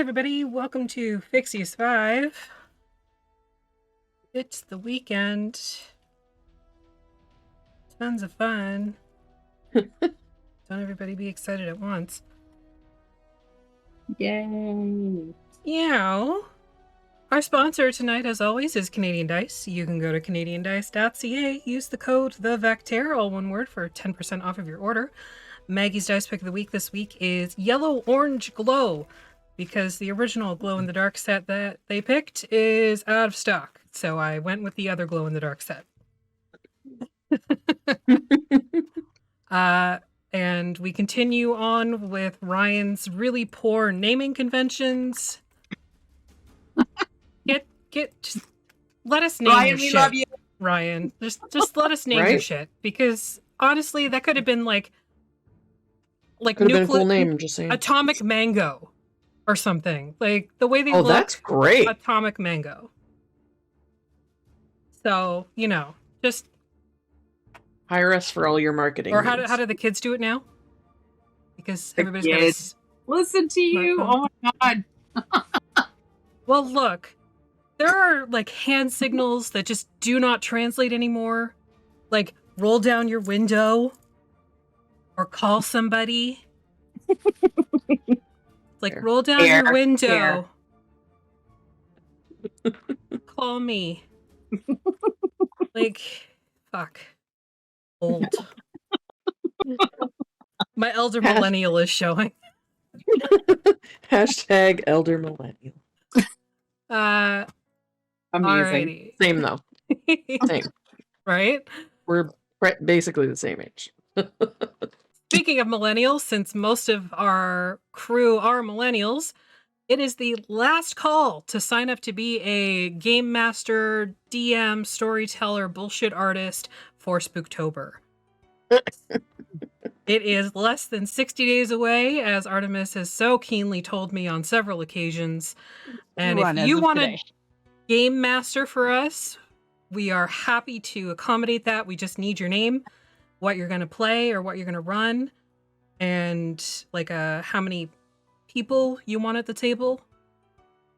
everybody, welcome to Phixius 5. It's the weekend. Tons of fun. Don't everybody be excited at once. Yay! Yeah. Our sponsor tonight, as always, is Canadian Dice. You can go to canadiandice.ca, use the code THEVECTER, all one word, for 10% off of your order. Maggie's Dice Pick of the Week this week is Yellow Orange Glow, because the original glow-in-the-dark set that they picked is out of stock. So I went with the other glow-in-the-dark set. And we continue on with Ryan's really poor naming conventions. Just let us name Ryan, your we shit. love you. Ryan, just let us name your shit, because honestly, that could have been like could have been a cool name. Just saying, Atomic Mango, or something, like the way they look. That's great. Atomic Mango. So just hire us for all your marketing. Or how do the kids do it now? Because everybody's kids listen to you. Oh my god. Well, look, there are like hand signals that just do not translate anymore. Like roll down your window or call somebody. Like roll down your window. Call me. Like, fuck. Old. My elder millennial is showing. Hashtag elder millennial. Amazing. Alrighty. Same though. Same. Right? We're basically the same age. Speaking of millennials, since most of our crew are millennials, it is the last call to sign up to be a game master, DM, storyteller, bullshit artist for Spooktober. It is less than 60 days away, as Artemis has so keenly told me on several occasions. And if you want to game master for us, we are happy to accommodate that. We just need your name, what you're going to play or what you're going to run, and like how many people you want at the table,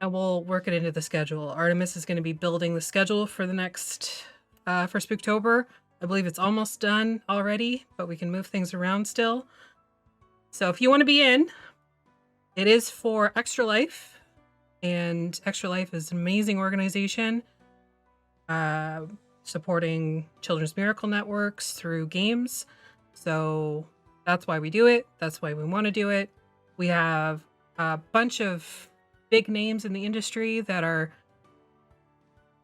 and we'll work it into the schedule. Artemis is going to be building the schedule for the next for Spooktober. I believe it's almost done already, but we can move things around still. So if you want to be in, it is for Extra Life, and Extra Life is an amazing organization supporting Children's Miracle Networks through games. So that's why we do it. That's why we want to do it. We have a bunch of big names in the industry that are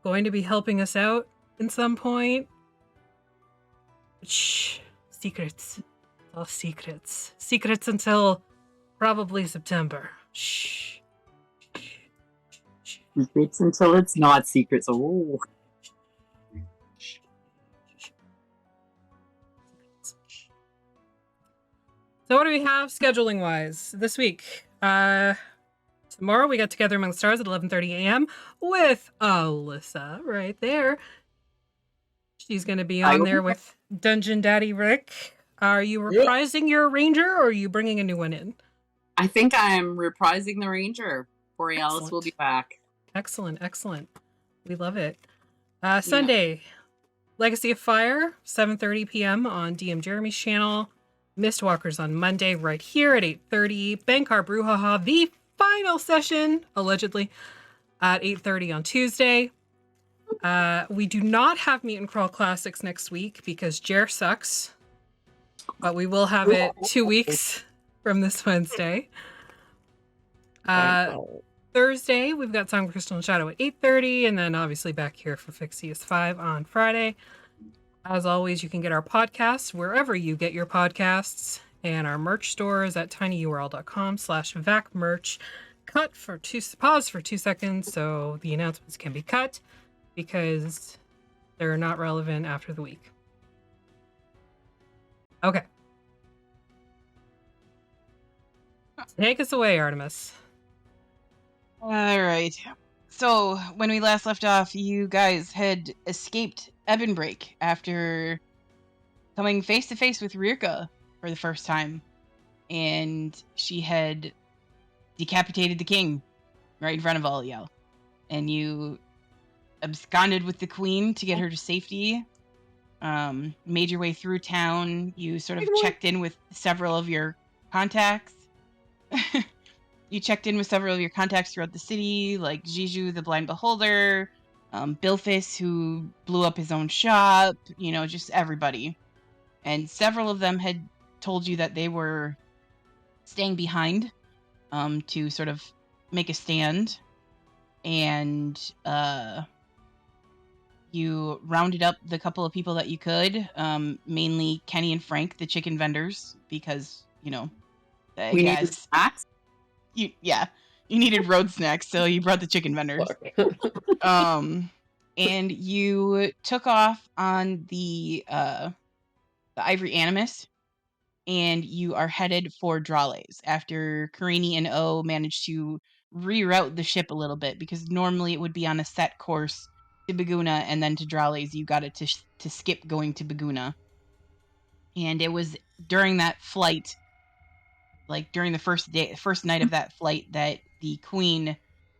going to be helping us out in some point. Shh. Secrets. All secrets. Secrets until probably September. Shh. Secrets until it's not secrets. Oh. So what do we have scheduling wise this week? Tomorrow we got Together Among the Stars at 11:30 a.m. with Alyssa right there. She's going to be on there with Dungeon Daddy Rick. Are you reprising your Ranger, or are you bringing a new one in? I think I'm reprising the Ranger. Borealis will be back. Excellent. We love it. Sunday, Legacy of Fire, 7:30 p.m. on DM Jeremy's channel. Mistwalkers on Monday right here at 8:30. Bankar Brouhaha, the final session, allegedly, at 8:30 on Tuesday. We do not have Meet and Crawl Classics next week because Jer sucks. But we will have it 2 weeks from this Wednesday. Thursday, we've got Song of Crystal and Shadow at 8:30, and then obviously back here for Phixius 5 on Friday. As always, you can get our podcasts wherever you get your podcasts, and our merch store is at tinyurl.com/vacmerch. Pause for 2 seconds so the announcements can be cut, because they're not relevant after the week. Okay. Take us away, Artemis. All right. So when we last left off, you guys had escaped Ebonbreak after coming face to face with Rirka for the first time, and she had decapitated the king right in front of all of y'all. And you absconded with the queen to get her to safety. Made your way through town. You sort of checked in with several of your contacts. You checked in with several of your contacts throughout the city, like Jiju, the Blind Beholder, Bilphis, who blew up his own shop, just everybody. And several of them had told you that they were staying behind to sort of make a stand. And you rounded up the couple of people that you could, mainly Kenny and Frank, the chicken vendors, because, we needed snacks. You needed road snacks, so you brought the chicken vendors. And you took off on the Ivory Animus, and you are headed for Drales after Karini and O managed to reroute the ship a little bit, because normally it would be on a set course to Baguna and then to Drales. You got it to skip going to Baguna. And it was during that flight, like during the first night of that flight, that the queen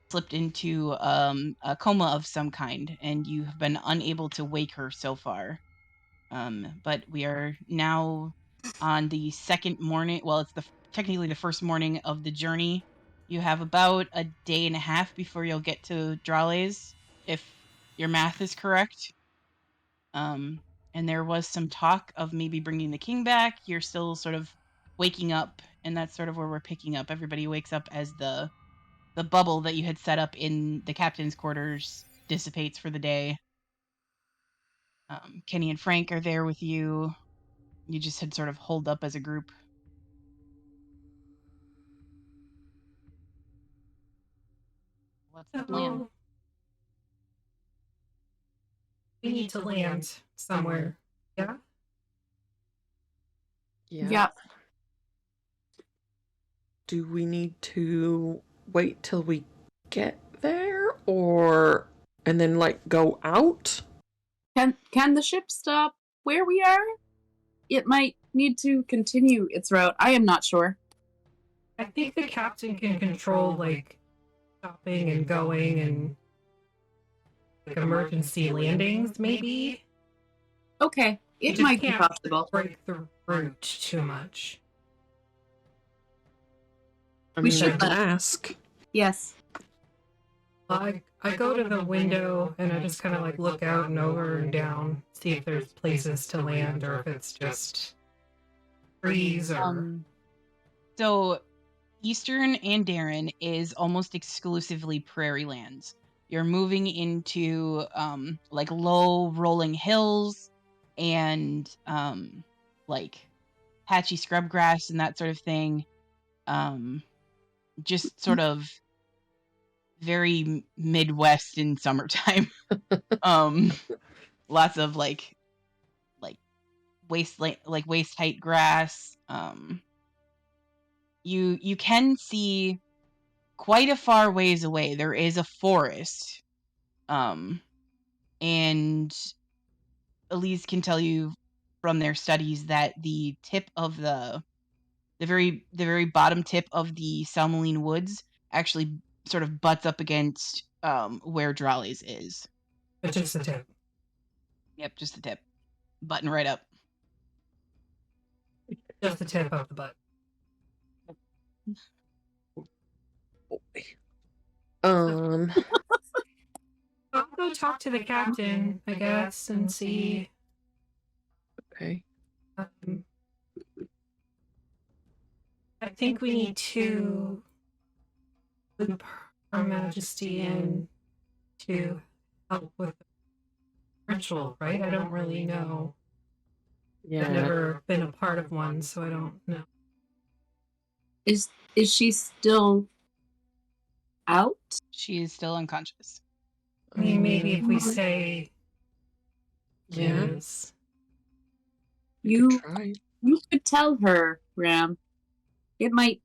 slipped into a coma of some kind, and you have been unable to wake her so far. But we are now on the second morning. Well, it's technically the first morning of the journey. You have about a day and a half before you'll get to Drales, if your math is correct. And there was some talk of maybe bringing the king back. You're still sort of waking up, and that's sort of where we're picking up. Everybody wakes up as the bubble that you had set up in the captain's quarters dissipates for the day. Kenny and Frank are there with you. You just had sort of holed up as a group. What's the plan? We need to land somewhere. Yeah? Yeah. Do we need to wait till we get there, and then go out? Can the ship stop where we are? It might need to continue its route. I am not sure. I think the captain can control stopping and going and emergency landings, maybe. Okay, it might be possible. Break the route too much. We should ask. Yes. I go to the window and I just kind of look out and over and down, see if there's places to land or if it's just trees or. So, Eastern Andaran is almost exclusively prairie lands. You're moving into low rolling hills and patchy scrub grass and that sort of thing. Just sort of very Midwest in summertime. Lots of waist height grass. You can see quite a far ways away. There is a forest. And Elise can tell you from their studies that the tip of the very bottom tip of the Salmoline Woods actually sort of butts up against where Drales is. But just the tip. Yep, just the tip. Button right up. Just the tip of the butt. I'll go talk to the captain, I guess, and see. Okay. I think we need to loop Her Majesty in to help with the ritual, right? I don't really know. Yeah. I've never been a part of one, so I don't know. Is she still out? She is still unconscious. I mean, maybe if we say yes. You could tell her, Ram. It might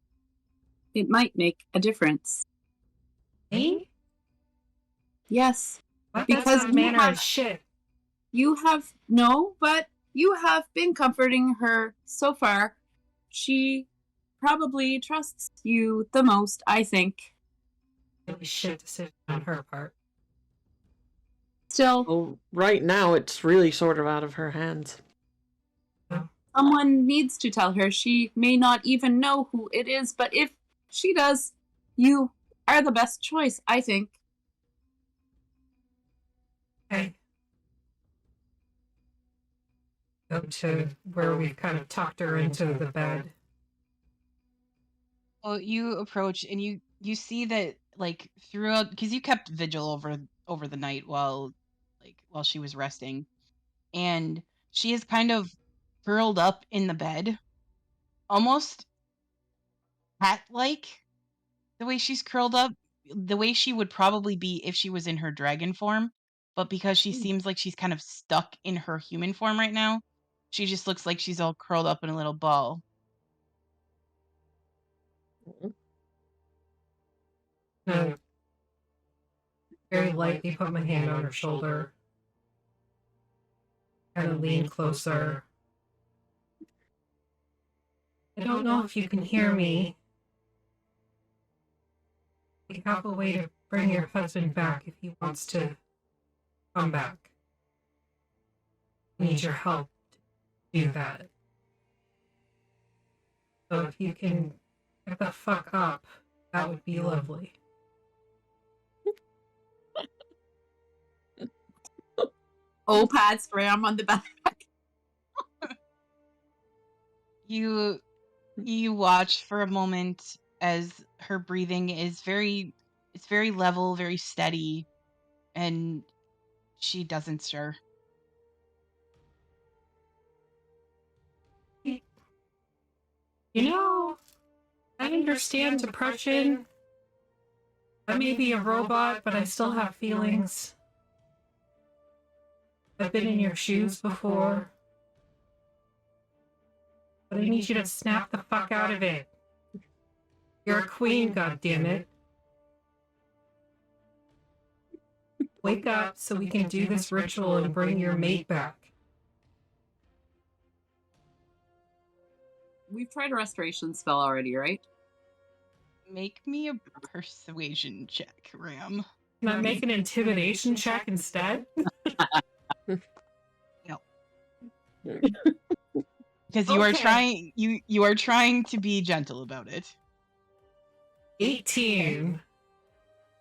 make a difference. Me? Yes. What? Because that's not manner of shit. You have been comforting her so far. She probably trusts you the most, I think. Really shit decision on her part. Still, Well, right now it's really sort of out of her hands. Someone needs to tell her. She may not even know who it is, but if she does, you are the best choice, I think. Okay. Go to where we've kind of tucked her into the bed. Well, you approach and you see that like throughout, because you kept vigil over the night while she was resting, and she is kind of curled up in the bed, almost cat-like, the way she's curled up, the way she would probably be if she was in her dragon form, but because she seems like she's kind of stuck in her human form right now, she just looks like she's all curled up in a little ball. Very lightly put my hand on her shoulder. Kind of lean closer. I don't know if you can hear me. We have a way to bring your husband back if he wants to come back. We need your help to do that. So if you can get the fuck up, that would be lovely. Pad spray on the back. You watch for a moment as her breathing is very level, very steady, and she doesn't stir. You know, I understand depression. I may be a robot, but I still have feelings. I've been in your shoes before. But I need you to snap the fuck out of it. You're a queen, goddammit. Wake up so we can do this ritual and bring your mate back. We've tried a restoration spell already, right? Make me a persuasion check, Ram. Can I make an intimidation check instead? No. Because you are trying you are trying to be gentle about it. 18.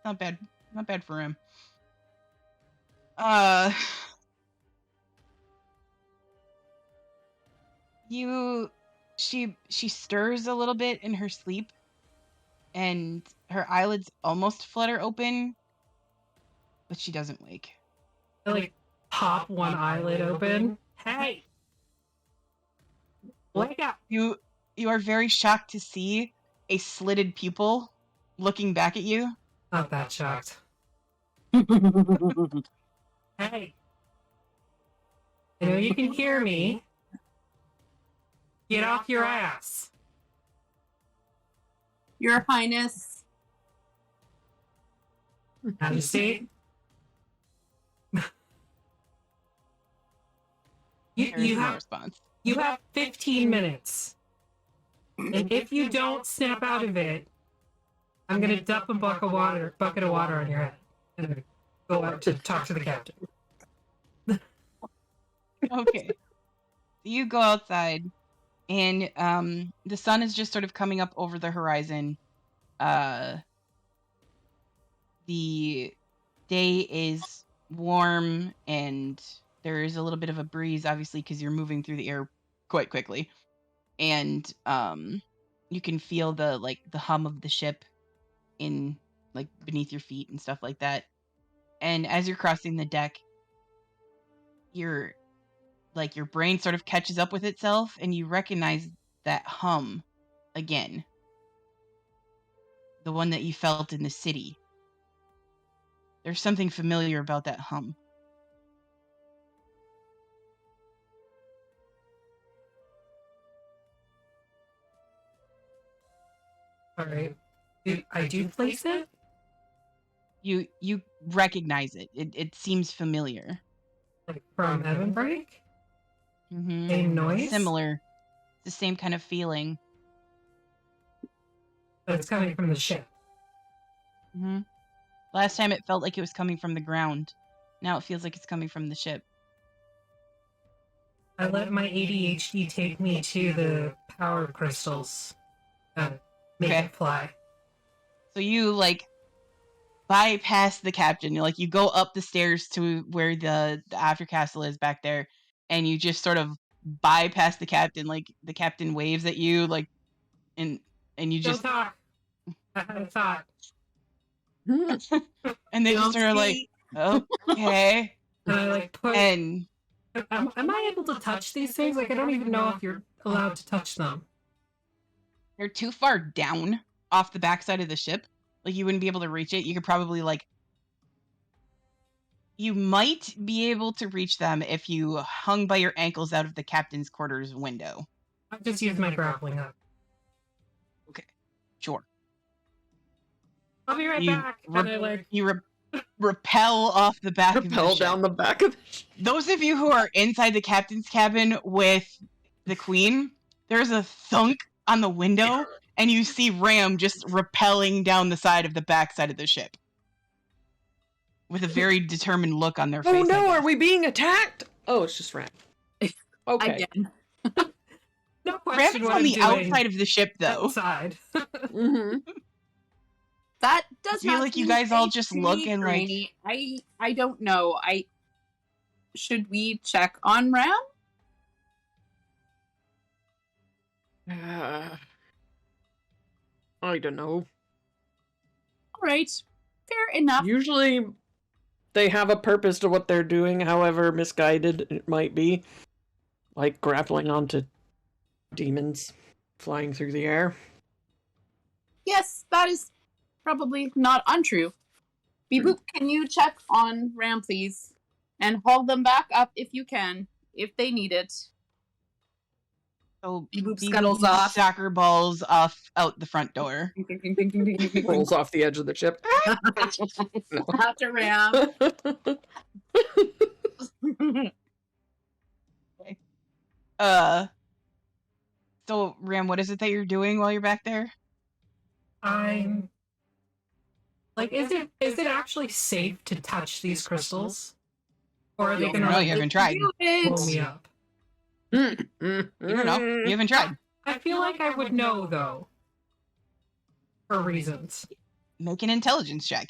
Not bad for him. She stirs a little bit in her sleep, and her eyelids almost flutter open, but she doesn't wake. I like pop one eyelid open. Hey! Wake up! You are very shocked to see a slitted pupil looking back at you. Not that shocked. Hey! I know you can hear me. Get off your ass. Your Highness. Majesty. You have response. You have 15 minutes. And if you don't snap out of it, I'm gonna dump a bucket of water on your head. And go out to talk to the captain. Okay. You go outside, and the sun is just sort of coming up over the horizon. The day is warm, and there is a little bit of a breeze, obviously, because you're moving through the air quite quickly. And you can feel the hum of the ship in beneath your feet and stuff like that. And as you're crossing the deck, your brain sort of catches up with itself, and you recognize that hum again. The one that you felt in the city. There's something familiar about that hum. All right. I do place it? You recognize it. It seems familiar. Like from Ebonbreak? Mm-hmm. Same noise? Similar. It's the same kind of feeling. But it's coming from the ship. Mm-hmm. Last time it felt like it was coming from the ground. Now it feels like it's coming from the ship. I let my ADHD take me to the power crystals that make it fly. So you, like, bypass the captain. You go up the stairs to where the after castle is back there, and you just sort of bypass the captain. Like, the captain waves at you, like, and you just... Don't talk. I had a thought. And they just sort of like, okay. And I, like, put... And... Am I able to touch these things? Like, I don't even know if you're allowed to touch them. They're too far down off the backside of the ship. Like, you wouldn't be able to reach it. You could probably, like... You might be able to reach them if you hung by your ankles out of the captain's quarters window. I just used my grappling hook. Okay, sure. I'll be right back. You rappel off the back of the ship. Rappel down the back of the ship. Those of you who are inside the captain's cabin with the queen, there's a thunk on the window, and you see Ram just rappelling down the side of the backside of the ship. With a very determined look on their face. Oh no, are we being attacked? Oh, it's just Ram. Okay. Again. No question. Ram's on the outside of the ship, though. Outside. Mm-hmm. That does I feel like you guys all just look and like... I don't know. Should we check on Ram? I don't know. All right. Fair enough. Usually they have a purpose to what they're doing, however misguided it might be. Like grappling onto demons flying through the air. Yes, that is probably not untrue. Beeboop, can you check on Ram, please? And haul them back up if you can, if they need it. So Beeboop scuttles off. Soccer balls off out the front door. Rolls off the edge of the ship. After Ram. Okay. So Ram, what is it that you're doing while you're back there? I'm... Like, is it actually safe to touch these crystals? Or are they gonna... No, you haven't tried. Blow me up? You don't know. You haven't tried. I feel like I would know, though. For reasons. Make an intelligence check.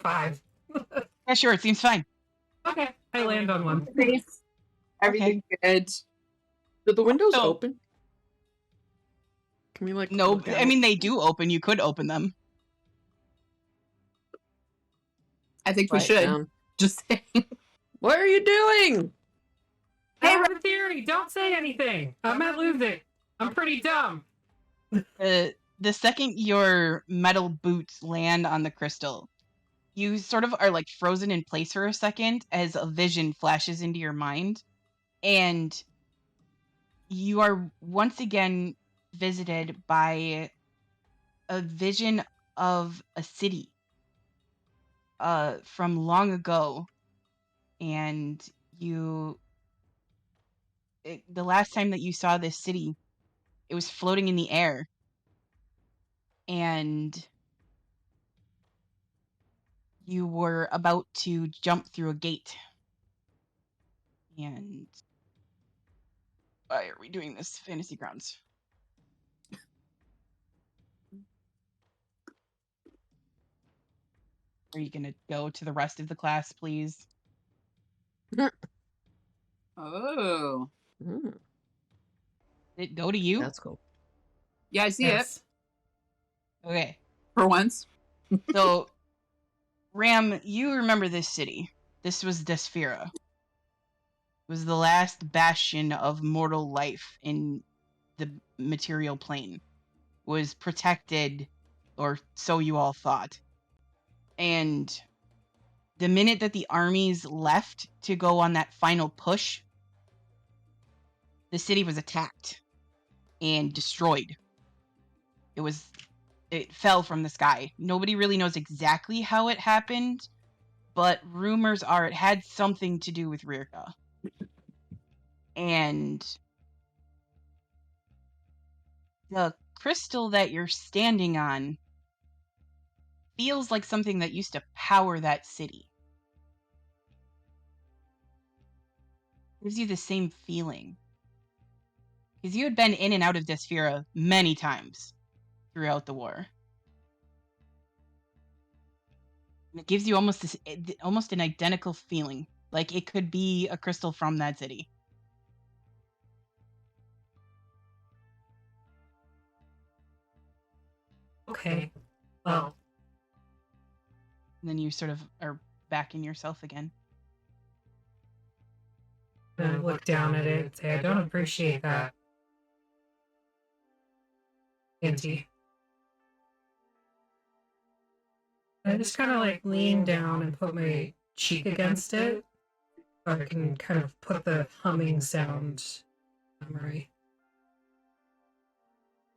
5. Yeah, sure. It seems fine. Okay, I land on one. Everything good. Did the windows open? Can we like... No, I mean, they do open. You could open them. I think we should. Down. Just saying. What are you doing? I have a theory. Don't say anything. I'm at losing. I'm pretty dumb. The second your metal boots land on the crystal, you sort of are like frozen in place for a second as a vision flashes into your mind. And you are once again visited by a vision of a city from long ago. And the last time that you saw this city, it was floating in the air. And you were about to jump through a gate. And why are we doing this? Fantasy Grounds. Are you going to go to the rest of the class, please? Oh. Mm. Did it go to you? That's cool. Yeah, I see it. Okay. For once. So, Ram, you remember this city. This was Desphira. It was the last bastion of mortal life in the material plane. It was protected, or so you all thought. And the minute that the armies left to go on that final push, the city was attacked and destroyed. It fell from the sky. Nobody really knows exactly how it happened, but rumors are it had something to do with Rirka. And The crystal that you're standing on feels like something that used to power that city. Gives you the same feeling. Because you had been in and out of Desphira many times throughout the war. And it gives you almost an identical feeling. Like it could be a crystal from that city. Okay. Well. And then you sort of are back in yourself again. I look down at it and say, I don't appreciate that, Auntie. I just kind of like lean down and put my cheek against it so I can kind of put the humming sound memory.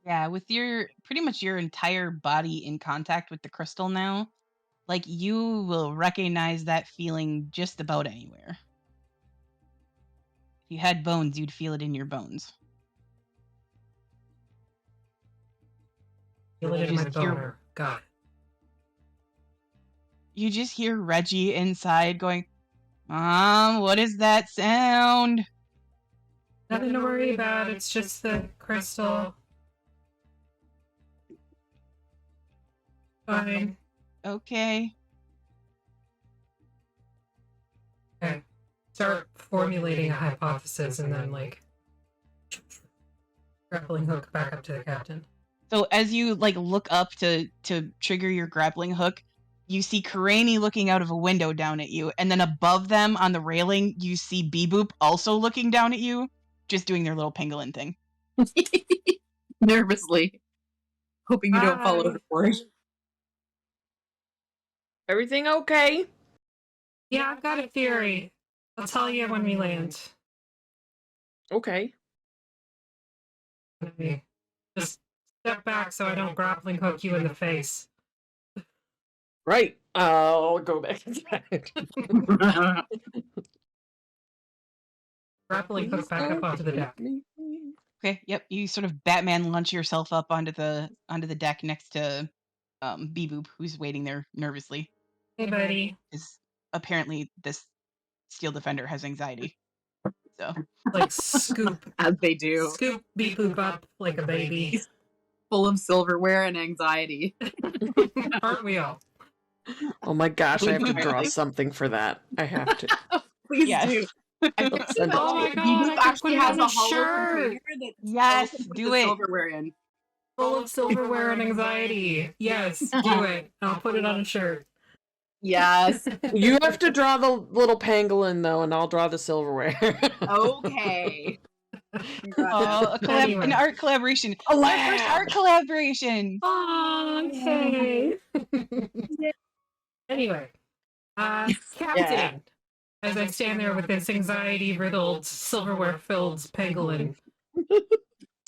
Yeah, with your pretty much your entire body in contact with the crystal now, like you will recognize that feeling just about anywhere. If you had bones, you'd feel it in your bones. Feel it in my boner. Got it. You just hear Reggie inside going, Mom, what is that sound? Nothing to worry about. It's just the crystal. Fine. Okay. Okay. Start formulating a hypothesis and then, like, grappling hook back up to the captain. So as you, like, look up to trigger your grappling hook, you see Karani looking out of a window down at you, and then above them on the railing, you see Beboop also looking down at you, just doing their little pangolin thing. Nervously. Hoping you don't fall overboard. Everything okay? Yeah, I've got a theory. I'll tell you when we land. Okay. Just step back so I don't grappling hook you in the face. Right. I'll go back inside. Grappling hook back up onto the deck. Okay, yep. You sort of Batman launch yourself up onto the deck next to Beboop, who's waiting there nervously. Hey, buddy. Because apparently this Steel Defender has anxiety. So, like, scoop. As they do. Scoop Beboop up like a baby. He's full of silverware and anxiety. Aren't we all? Oh my gosh, I have to draw something for that. I have to. Please do. Oh my god, Beboop actually has a hollow shirt. container that yes, do it. silverware in. Full of silverware and anxiety. Yes, do it. I'll put it on a shirt. Yes. You have to draw the little pangolin though, and I'll draw the silverware. Okay. Oh, an art collaboration. Our first art collaboration. Oh, okay. Anyway, Captain, as I stand there with this anxiety-riddled, silverware-filled pangolin.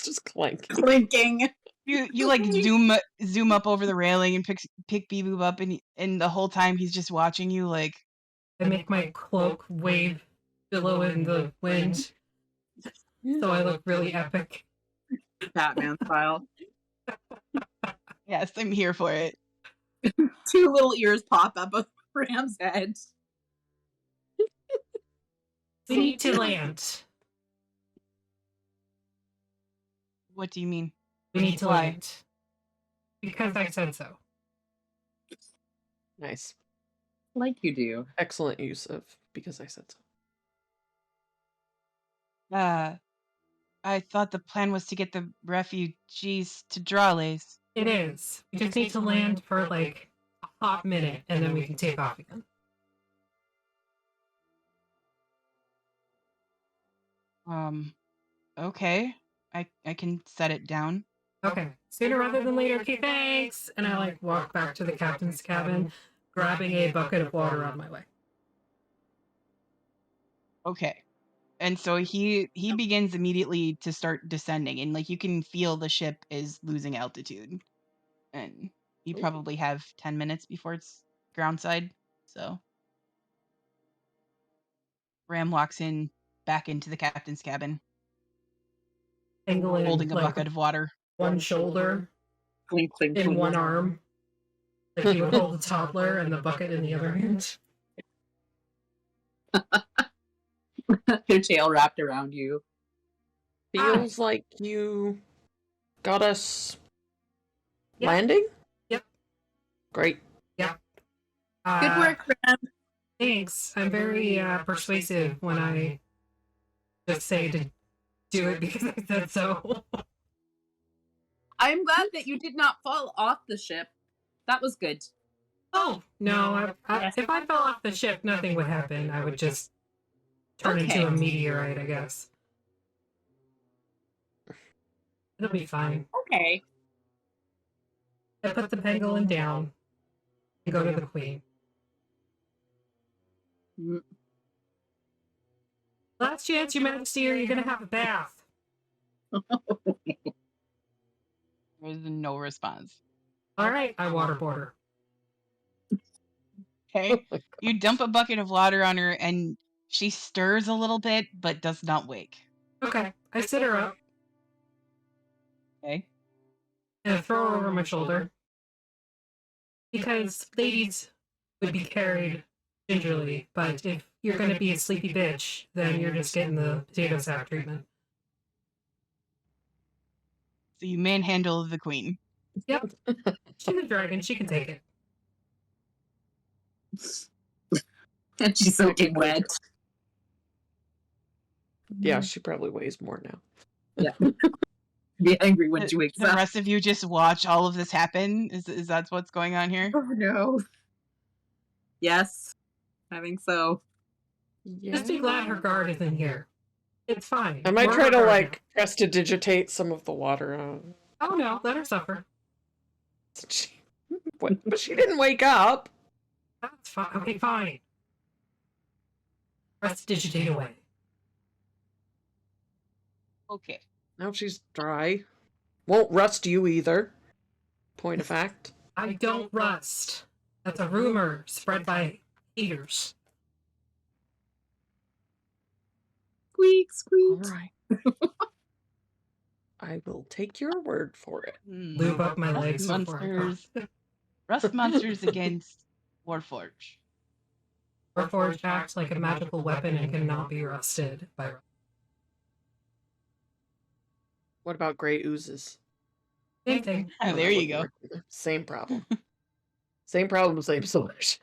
Just clinking. You like zoom up over the railing and pick Beboop up, and the whole time he's just watching you. Like, I make my cloak wave, billow in the wind, so I look really epic, Batman style. yes, I'm here for it. 2 little ears pop up of Ram's head. We need to land. What do you mean? We need to land. Because I said so. Nice. Like you do. Excellent use of because I said so. I thought the plan was to get the refugees to Drales. It is. We just need to land for like a hot minute and then we can take off again. Okay. I can set it down. Okay. Sooner rather than later. Okay, thanks. And I like walk back to the captain's cabin, grabbing a bucket of water on my way. Okay. And so he begins immediately to start descending, and like you can feel the ship is losing altitude. And you probably have 10 minutes before it's groundside. So Ram walks back into the captain's cabin. Pangolin, holding a bucket of water. one shoulder Clink, clink, in clink. one arm. Like he would hold the toddler and the bucket in the other hand. Their tail wrapped around you. Feels like you got us Yep. landing? Yep. Great. Yep. Good work, Ram. Thanks. I'm very persuasive when I just say to do it because I said so. I'm glad that you did not fall off the ship. That was good. Oh, no. If I fell off the ship, nothing would happen. I would just turn into a meteorite, I guess. It'll be fine. Okay. I put the pangolin down and go to the queen. Last chance, Your Majesty, or you're going to have a bath. There's no response. All right, I waterboard her. Okay. You dump a bucket of water on her, and she stirs a little bit, but does not wake. Okay, I sit her up. Okay. And I throw her over my shoulder. Because ladies would be carried gingerly, but if you're going to be a sleepy bitch, then you're just getting the potato sack treatment. So you manhandle the queen. Yep. She's a dragon. She can take it. And she's soaking wet. Yeah, she probably weighs more now. Yeah. Be angry when she wakes The up. rest of you just watch all of this happen? Is that what's going on here? Oh no. Yes. I think so. Yeah. Just be glad her guard isn't here. It's fine. I might We're try her to, guard like, prestidigitate some of the water. now. Oh no, let her suffer. But she didn't wake up. That's fine. Okay, fine. Prestidigitate away. Okay. Now she's dry. Won't rust you either. Point of fact. I don't rust. That's a rumor spread by haters. Squeak, squeak. All right. I will take your word for it. Lube up my legs before I go. Rust monsters against Warforge. Warforged acts like a magical weapon and cannot be rusted by rust. What about gray oozes? Same thing. Oh, there you go. Same problem. Same problem, same solution.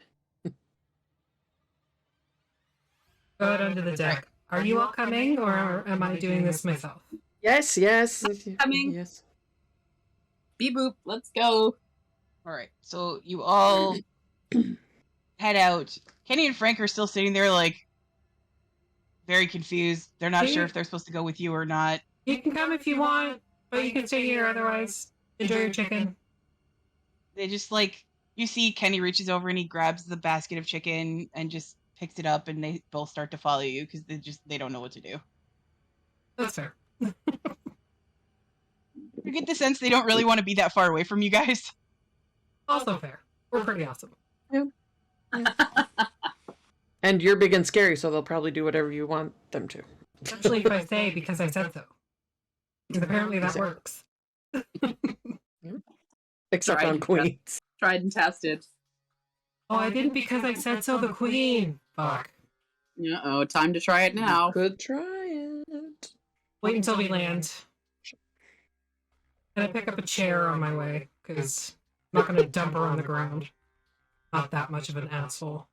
Go out onto the deck. Are you all coming, or am I doing this myself? Yes, yes. Coming. Yes. Beep boop. Let's go. All right. So you all head out. Kenny and Frank are still sitting there, like, very confused. They're not sure if they're supposed to go with you or not. You can come if you want, but you can stay here otherwise. Enjoy your chicken. They just, like, you see Kenny reaches over and he grabs the basket of chicken and just picks it up, and they both start to follow you because they don't know what to do. That's fair. You get the sense they don't really want to be that far away from you guys. Also fair. We're pretty awesome. And you're big and scary, so they'll probably do whatever you want them to. Especially if I say because I said so. Because apparently that works. Except on queens. Tried and tested. Oh, I didn't because I said so, the queen. Fuck. Uh-oh, time to try it now. Could try it. Wait until we land. And I pick up a chair on my way, because I'm not going to dump her on the ground. Not that much of an asshole.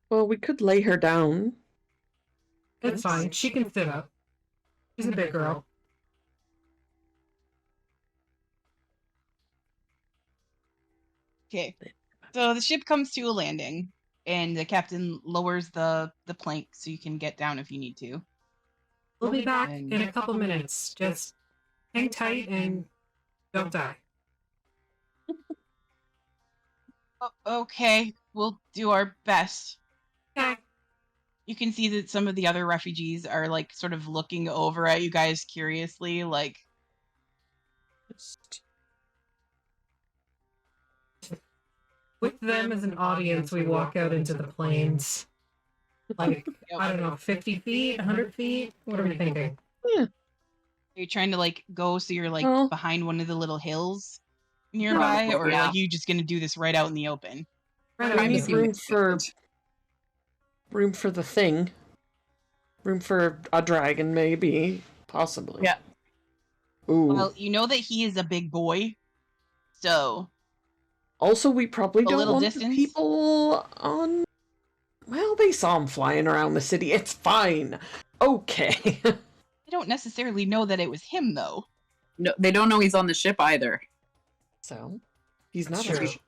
Well, we could lay her down. It's fine. She can sit up. She's a big girl. Okay. So the ship comes to a landing, and the captain lowers the plank so you can get down if you need to. We'll be back in a couple minutes. Just hang tight and don't die. Okay, we'll do our best. Okay. You can see that some of the other refugees are, like, sort of looking over at you guys curiously, like... With them as an audience, we walk out into the plains. Like, I don't know, 50 feet, 100 feet? What are we thinking? Yeah. Are you trying to like go so you're like Well, behind one of the little hills nearby, or yeah. like you just gonna do this right out in the open? Right we on need you. room for the thing. Room for a dragon, maybe, possibly. Yeah. Ooh. Well, you know that he is a big boy, so Also, we probably don't little want the distance. people on. Well, they saw him flying around the city. It's fine. Okay. They don't necessarily know that it was him, though. No, they don't know he's on the ship either. So, he's not Sure. on the ship.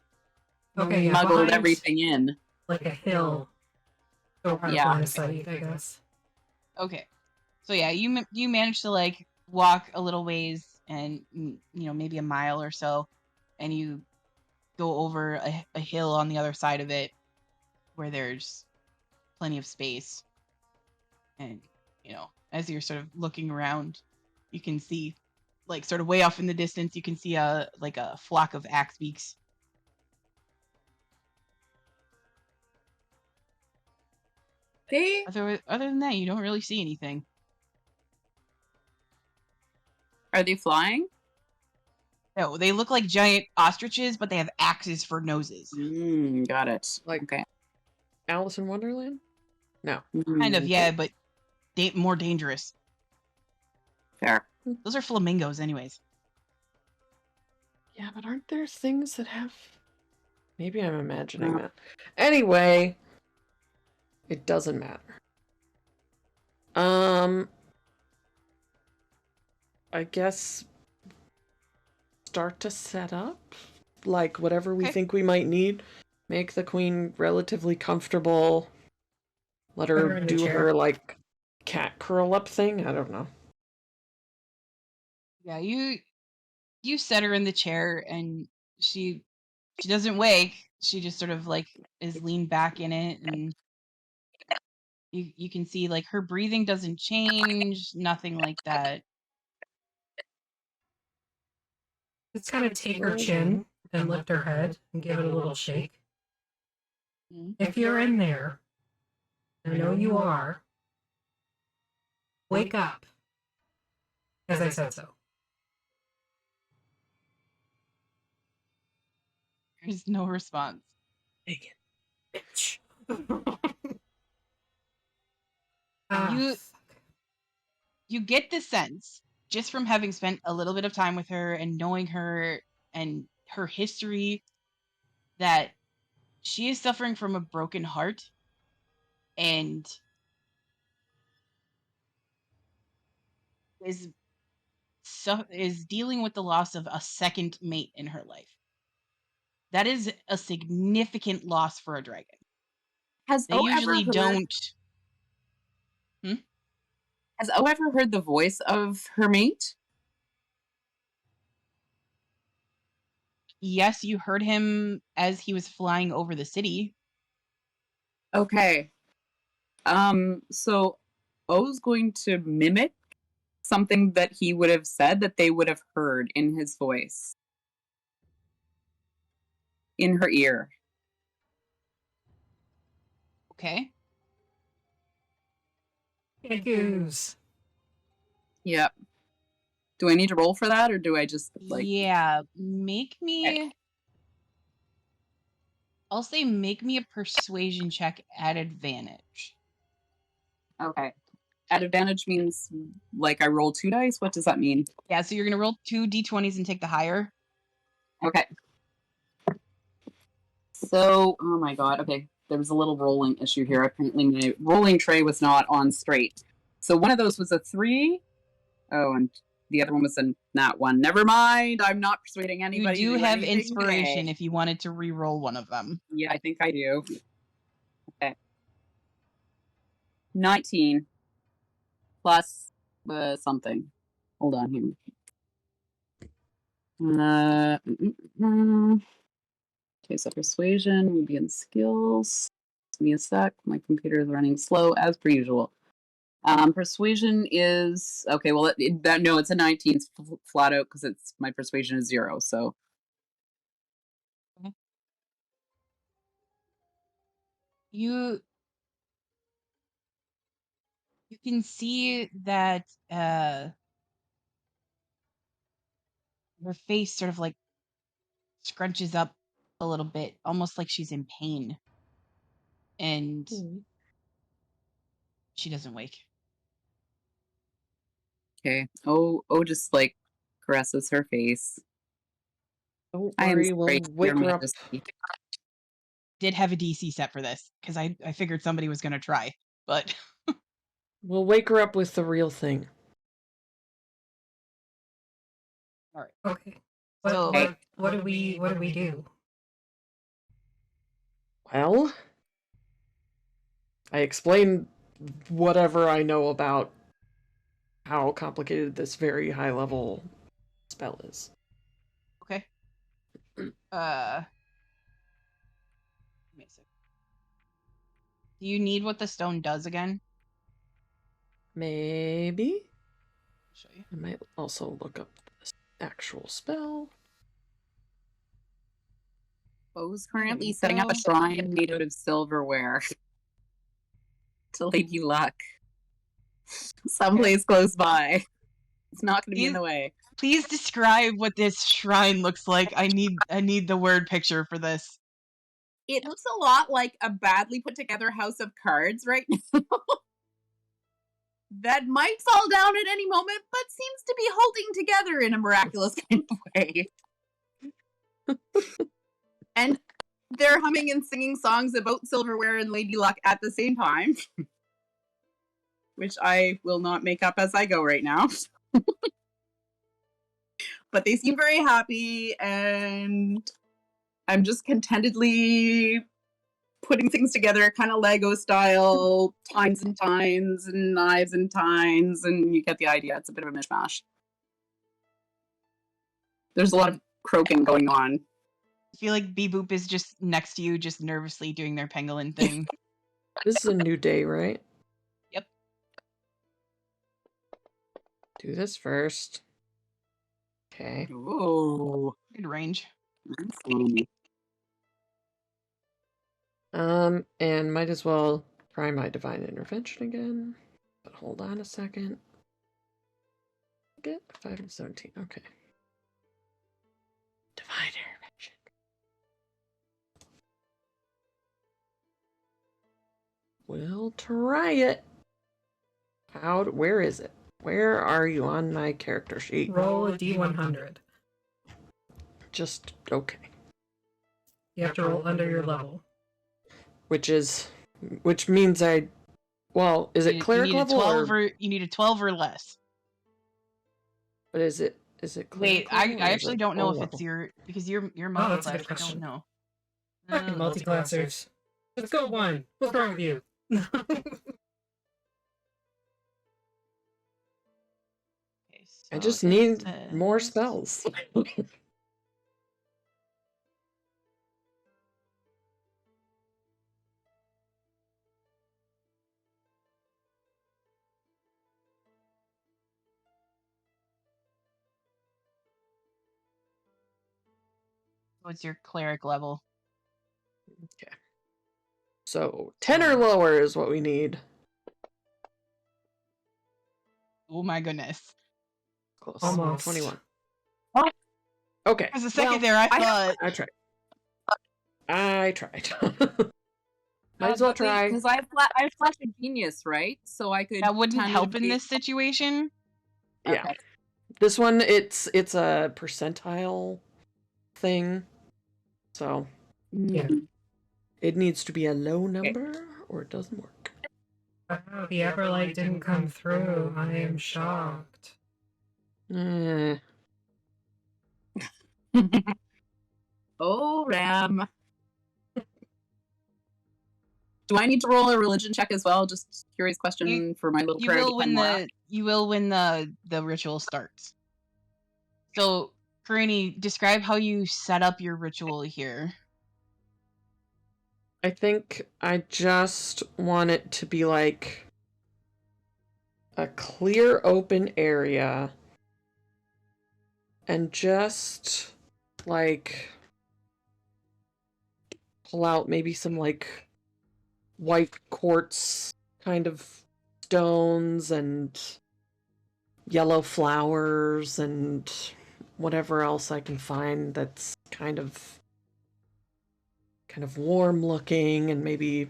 Okay, yeah, Smuggled behind, everything in. like a hill. So hard Yeah. line of sight, I guess. Okay, so yeah, you manage to like walk a little ways, and maybe a mile or so, and you go over a hill on the other side of it, where there's plenty of space, and as you're sort of looking around, you can see, like, sort of way off in the distance, you can see a flock of axe beaks. Other than that, you don't really see anything. Are they flying? No, they look like giant ostriches, but they have axes for noses. Got it. Like, okay. Alice in Wonderland? No. Kind of, yeah, but more dangerous. Fair. Those are flamingos, anyways. Yeah, but aren't there things that have... Maybe I'm imagining that. Anyway, it doesn't matter. I guess start to set up, like, whatever we think we might need. Make the queen relatively comfortable. Let her do her, like, cat curl up thing. I don't know. Yeah, you set her in the chair, and she doesn't wake. She just sort of like is leaned back in it, and you can see like her breathing doesn't change, nothing like that. Just kind of take her chin and lift her head and give it a little shake. If you're in there, I know you are, wake up, as I said so. There's no response. Bitch. You get the sense, just from having spent a little bit of time with her and knowing her and her history, that she is suffering from a broken heart and is dealing with the loss of a second mate in her life. That is a significant loss for a dragon. They usually don't. Has O ever heard the voice of her mate? Yes, you heard him as he was flying over the city. Okay. So O's going to mimic something that he would have said that they would have heard in his voice. In her ear. Okay. Goose. Yep. Do I need to roll for that, or do I just like... Yeah, make me... I'll say make me a persuasion check at advantage. Okay. At advantage means, like, I roll 2 dice? What does that mean? Yeah, so you're going to roll 2 d20s and take the higher. Okay. So, oh my god, okay. There was a little rolling issue here. Apparently my rolling tray was not on straight. So one of those was a 3. Oh, and the other one was a nat 1. Never mind. I'm not persuading anybody. You do have anything inspiration today. if you wanted to re-roll one of them. Yeah, I think I do. Okay. 19 plus something. Hold on here. Okay, so persuasion would be in skills. Give me a sec. My computer is running slow as per usual. Persuasion is okay. Well, no, it's a 19 flat out because it's my persuasion is 0. So You can see that her face sort of like scrunches up a little bit, almost like she's in pain. And she doesn't wake. Okay. Oh, just like caresses her face. Don't worry, we'll wake her up. Did have a DC set for this because I figured somebody was going to try, but we'll wake her up with the real thing. All right. Okay. What do we do? Well, I explained whatever I know about how complicated this very high level spell is. Okay. Do you need what the stone does again? Maybe. I'll show you. I might also look up this actual spell. Bo's currently setting up a shrine made out of silverware to Lady Luck. Someplace close by. It's not going to be in the way. Please describe what this shrine looks like. I need the word picture for this. It looks a lot like a badly put together house of cards right now. That might fall down at any moment, but seems to be holding together in a miraculous kind of way. And they're humming and singing songs about silverware and Lady Luck at the same time. Which I will not make up as I go right now. But they seem very happy, and I'm just contentedly putting things together, kind of Lego style, tines and tines, and knives and tines, and you get the idea. It's a bit of a mishmash. There's a lot of croaking going on. I feel like Beboop is just next to you, just nervously doing their pangolin thing. This is a new day, right? Yep. Do this first. Okay. Ooh. Good range. And might as well try my divine intervention again. But hold on a second. Get 5 and 17. Okay. Divine intervention. We'll try it. Where is it? Where are you on my character sheet? Roll a D100. Just okay. You have to roll under your level. Which means well, is it cleric level or you need a 12 or less? But is it cleric Wait, level I actually don't know if level? it's because you're that's a good I question. don't know. Multiclassers. Let's go one. What's wrong with you? Okay, so I just need more spells. What's your cleric level? Okay. So 10 or lower is what we need. Oh my goodness. Close. Almost. 21. Okay. As a second there, I thought. I tried. Might as well try. Because I have Flash of Genius, right? So I could. That wouldn't help in this situation. Yeah. Okay. This one, it's a percentile thing. So Yeah. it needs to be a low number or it doesn't work. Wow, the Everlight didn't come through. I am shocked. Oh, Ram. Do I need to roll a religion check as well? Just curious question for my little prayer. You will when the ritual starts. So, Karini, describe how you set up your ritual here. I think I just want it to be like a clear open area and just like pull out maybe some like white quartz kind of stones and yellow flowers and whatever else I can find that's kind of warm looking, and maybe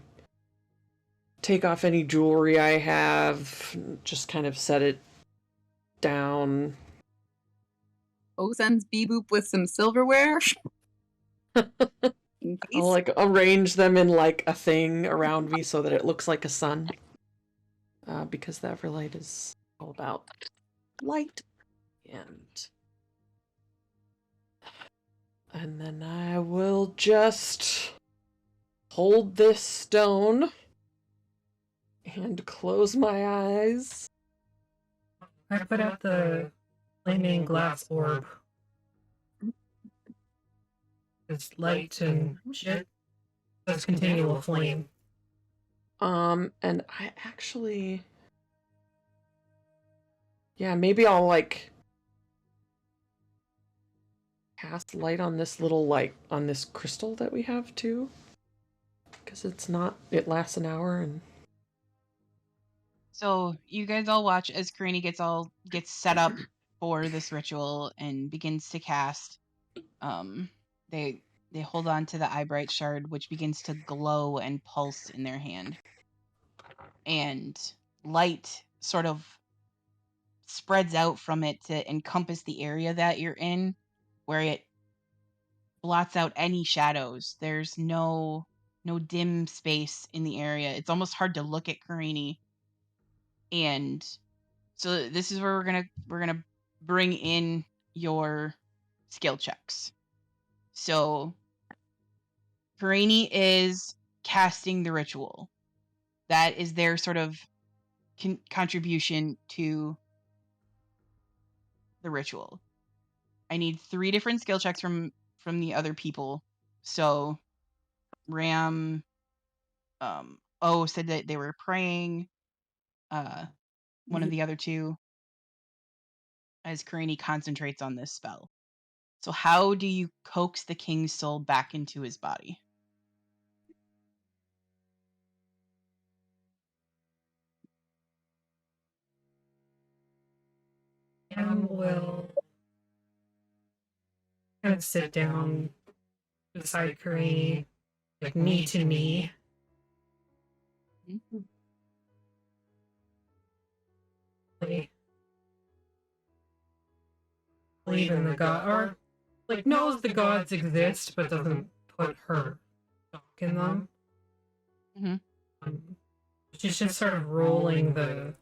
take off any jewelry I have, just kind of set it down. sends Beboop with some silverware. I'll like arrange them in like a thing around me so that it looks like a sun. Because the Everlight is all about light. And then I will just hold this stone and close my eyes. I put out the flaming glass orb. It's light and shit. That's continual flame. And I actually... Yeah, maybe I'll, like, cast light on this little, like, on this crystal that we have, too. Because it's not... It lasts an hour, and... So, you guys all watch as Karini gets set up for this ritual and begins to cast. They hold on to the Eyebright shard, which begins to glow and pulse in their hand. And light sort of spreads out from it to encompass the area that you're in, where it blots out any shadows. There's no dim space in the area. It's almost hard to look at Karini. And so this is where we're gonna bring in your skill checks. So Karini is casting the ritual. That is their sort of contribution to the ritual. I need 3 different skill checks from the other people. So Ram, said that they were praying. One of the other 2, as Karini concentrates on this spell. So how do you coax the king's soul back into his body? And will kind of sit down beside Karini, like knee to knee. Mm-hmm. Believe in the god, or like knows the gods exist, but doesn't put her stock in them. Mm-hmm. She's just sort of rolling the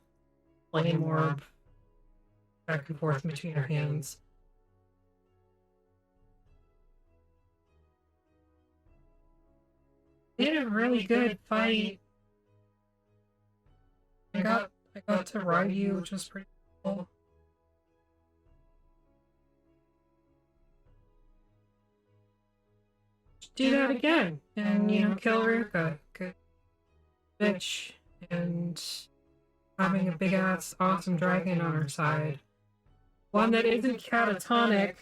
flame orb back and forth between her hands. We had a really good fight. I got to ride you, which was pretty cool. Do that again, and kill Ruka. Good bitch, and having a big ass awesome dragon on her side. One that isn't catatonic.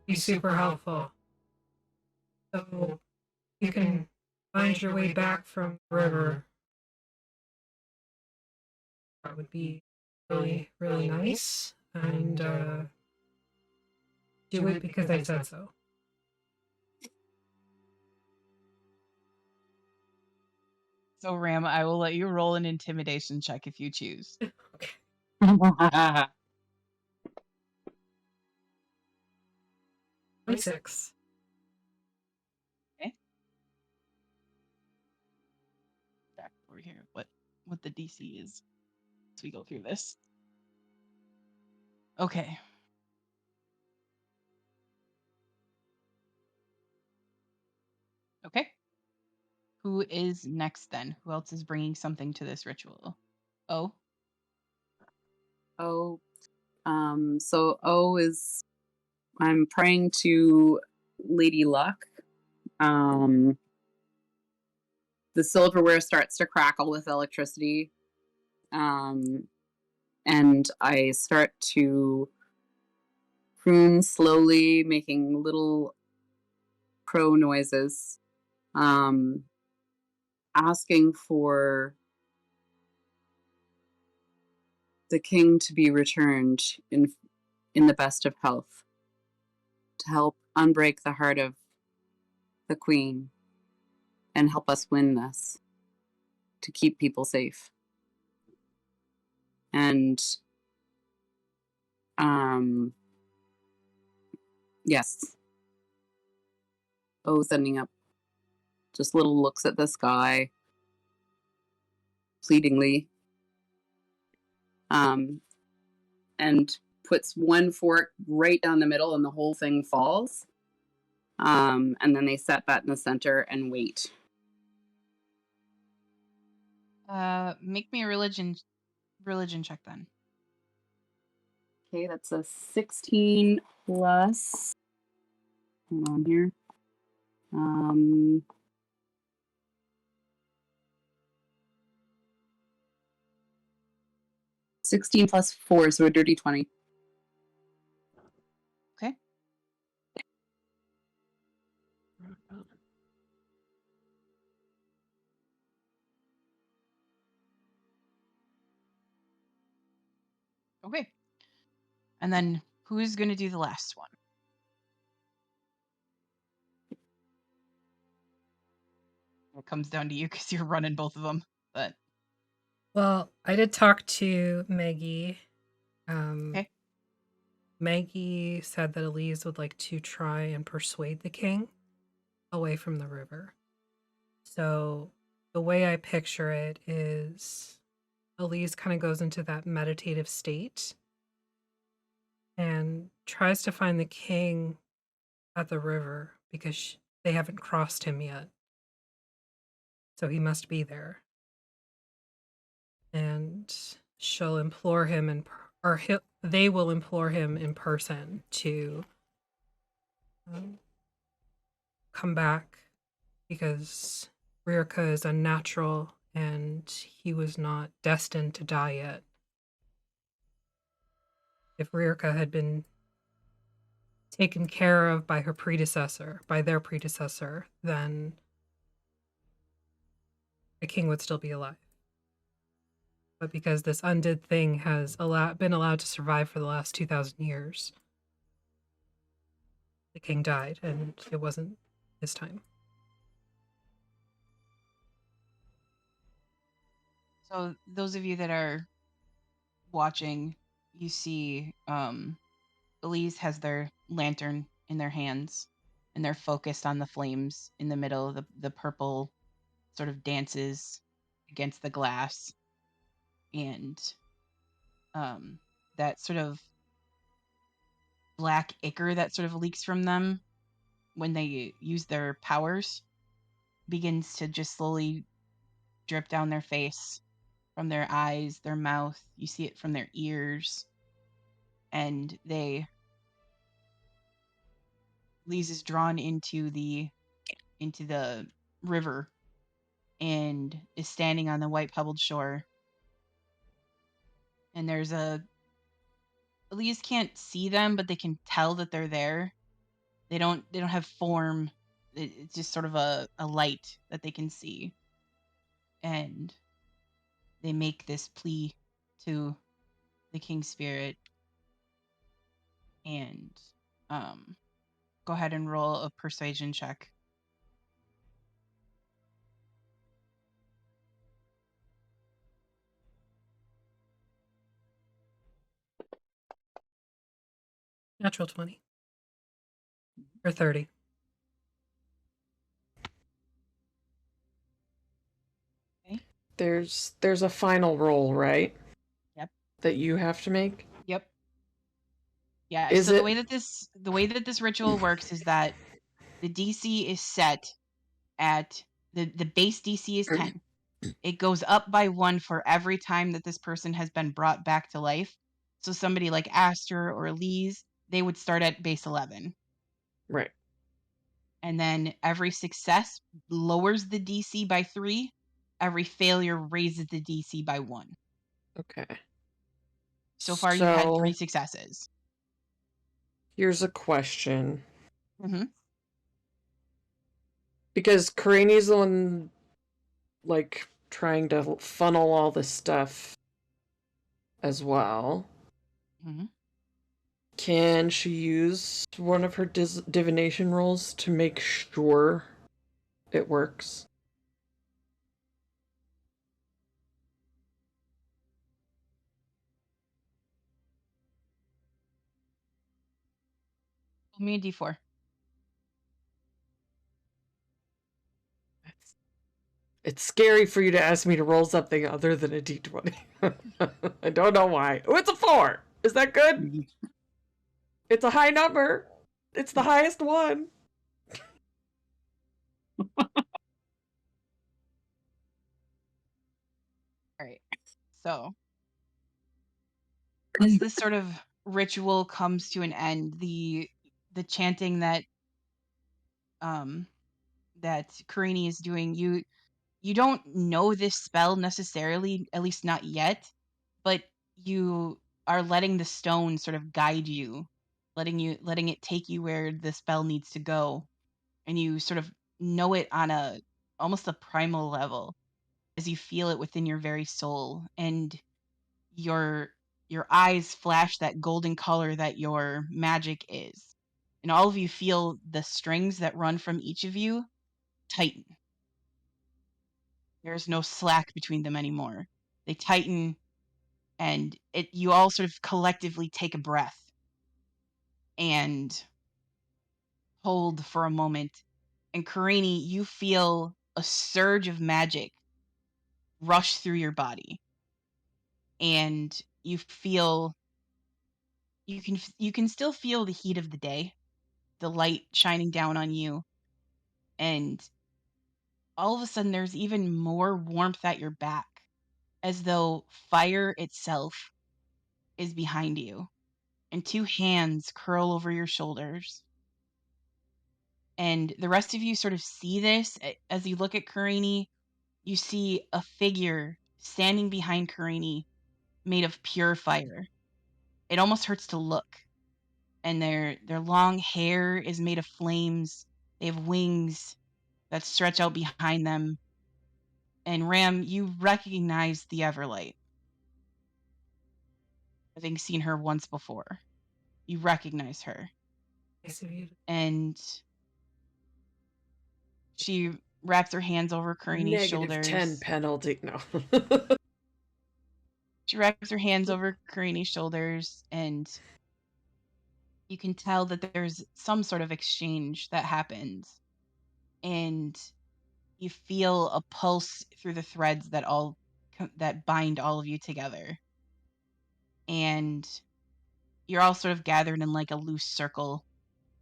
Be super helpful. So you can find your way back from the river. That would be really, really nice. And do it because I said so. So Ram, I will let you roll an intimidation check if you choose. Okay. 26. Okay. Back over here. What the DC is as we go through this. Okay. Okay. Who is next then? Who else is bringing something to this ritual? So O is, I'm praying to Lady Luck. The silverware starts to crackle with electricity. And I start to croon slowly, making little crow noises, asking for the king to be returned in the best of health to help unbreak the heart of the Queen and help us win this, to keep people safe. And yes. Oh, sending up just little looks at the sky, pleadingly. And puts one fork right down the middle and the whole thing falls. And then they set that in the center and wait. Make me a religion check then. Okay, that's a 16 plus. Hold on here. 16 plus 4, so a dirty 20. Okay. Okay. And then who's going to do the last one? It comes down to you because you're running both of them. But well, I did talk to Maggie. Okay. Maggie said that Elise would like to try and persuade the king away from the river. So the way I picture it is Elise kind of goes into that meditative state and tries to find the king at the river because they haven't crossed him yet. So he must be there. And she'll implore him, they will implore him in person to come back because Rirka is unnatural and he was not destined to die yet. If Rirka had been taken care of by their predecessor, then the king would still be alive. But because this undead thing has been allowed to survive for the last 2,000 years, the king died, and it wasn't his time. So those of you that are watching, you see Elise has their lantern in their hands, and they're focused on the flames in the middle. The purple sort of dances against the glass, and that sort of black ichor that sort of leaks from them when they use their powers begins to just slowly drip down their face, from their eyes, their mouth. You see it from their ears, and Lise is drawn into the river and is standing on the white pebbled shore. And there's Elise can't see them, but they can tell that they're there. They don't have form. It's just sort of a light that they can see. And they make this plea to the King Spirit. And go ahead and roll a persuasion check. Natural 20. Or 30. Okay. There's a final roll, right? Yep. That you have to make? Yep. Yeah. Is so it... the way that this ritual works is that the DC is set at the base DC is 10. It goes up by 1 for every time that this person has been brought back to life. So somebody like Aster or Lise, they would start at base 11. Right. And then every success lowers the DC by 3. Every failure raises the DC by 1. Okay. So far, you've had 3 successes. Here's a question. Mm-hmm. Because Karini's the one, like, trying to funnel all this stuff as well. Mm-hmm. Can she use one of her divination rolls to make sure it works? Roll me a d4. It's scary for you to ask me to roll something other than a d20. I don't know why. Oh, it's a 4! Is that good? It's a high number. It's the highest one. Alright. So, as this sort of ritual comes to an end, the chanting that Karini is doing, you don't know this spell necessarily, at least not yet, but you are letting the stone sort of guide you, letting it take you where the spell needs to go, and you sort of know it on a almost a primal level as you feel it within your very soul, and your eyes flash that golden color that your magic is. And all of you feel the strings that run from each of you tighten. There's no slack between them anymore. They tighten, and you all sort of collectively take a breath and hold for a moment. And Karini, you feel a surge of magic rush through your body. And you feel you can still feel the heat of the day, the light shining down on you, and all of a sudden there's even more warmth at your back, as though fire itself is behind you, and two hands curl over your shoulders. And the rest of you sort of see this as you look at Karini. You see a figure standing behind Karini made of pure fire. It almost hurts to look. And their long hair is made of flames. They have wings that stretch out behind them. And Ram, you recognize the Everlight. Having seen her once before. You recognize her. And she wraps her hands over Karini's shoulders. -10 penalty. No. She wraps her hands over Karini's shoulders, and you can tell that there's some sort of exchange that happens. And you feel a pulse through the threads that bind all of you together. And you're all sort of gathered in like a loose circle.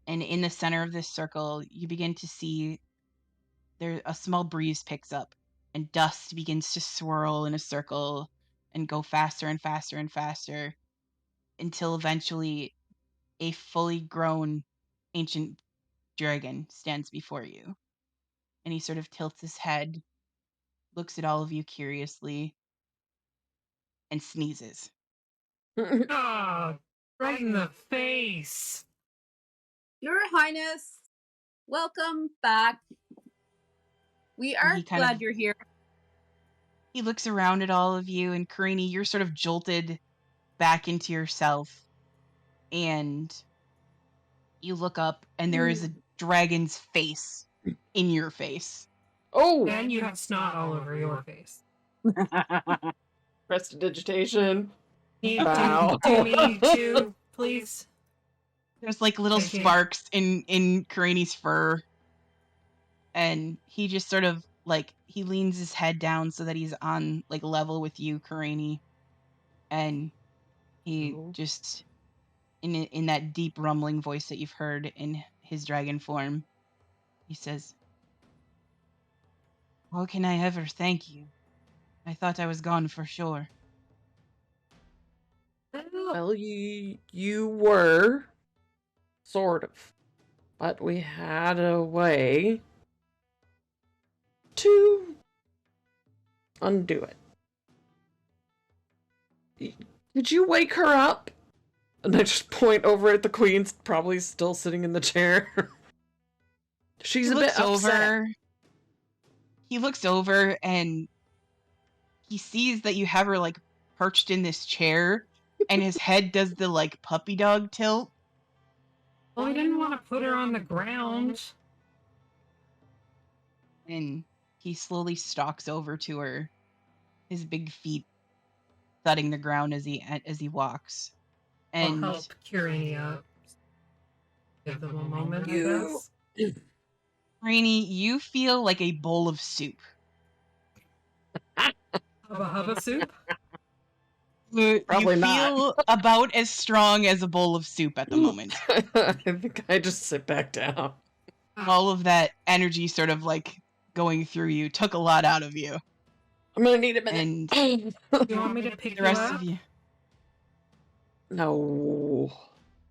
And in the center of this circle, you begin to see a small breeze picks up, and dust begins to swirl in a circle and go faster and faster and faster until eventually a fully grown ancient dragon stands before you. And he sort of tilts his head, looks at all of you curiously, and sneezes. Oh, right in the face. Your Highness, welcome back. We are glad you're here. He looks around at all of you, and Karini, you're sort of jolted back into yourself. And you look up, and there is a dragon's face in your face. Oh! And you have snot all over your face. Prestidigitation. Bow. Do me too, please. There's like little sparks in Karini's fur. And he just sort of like, he leans his head down so that he's on like level with you, Karini. And he just, in that deep rumbling voice that you've heard in his dragon form, he says, "How can I ever thank you? I thought I was gone for sure." Well, you were, sort of, but we had a way to undo it. Did you wake her up? And I just point over at the queen's probably still sitting in the chair. She's a bit upset. He looks over and he sees that you have her like perched in this chair and his head does the like puppy dog tilt. Well, I didn't want to put her on the ground. And he slowly stalks over to her, his big feet thudding the ground as he walks. And I'll help Curani up. Give them a moment, I guess. Rainy, you feel like a bowl of soup. Hubba hubba soup? Probably you feel about as strong as a bowl of soup at the moment. I think I just sit back down. All of that energy sort of like going through you took a lot out of you. I'm gonna need a minute. And do you want me to pick the rest you up? of you? No.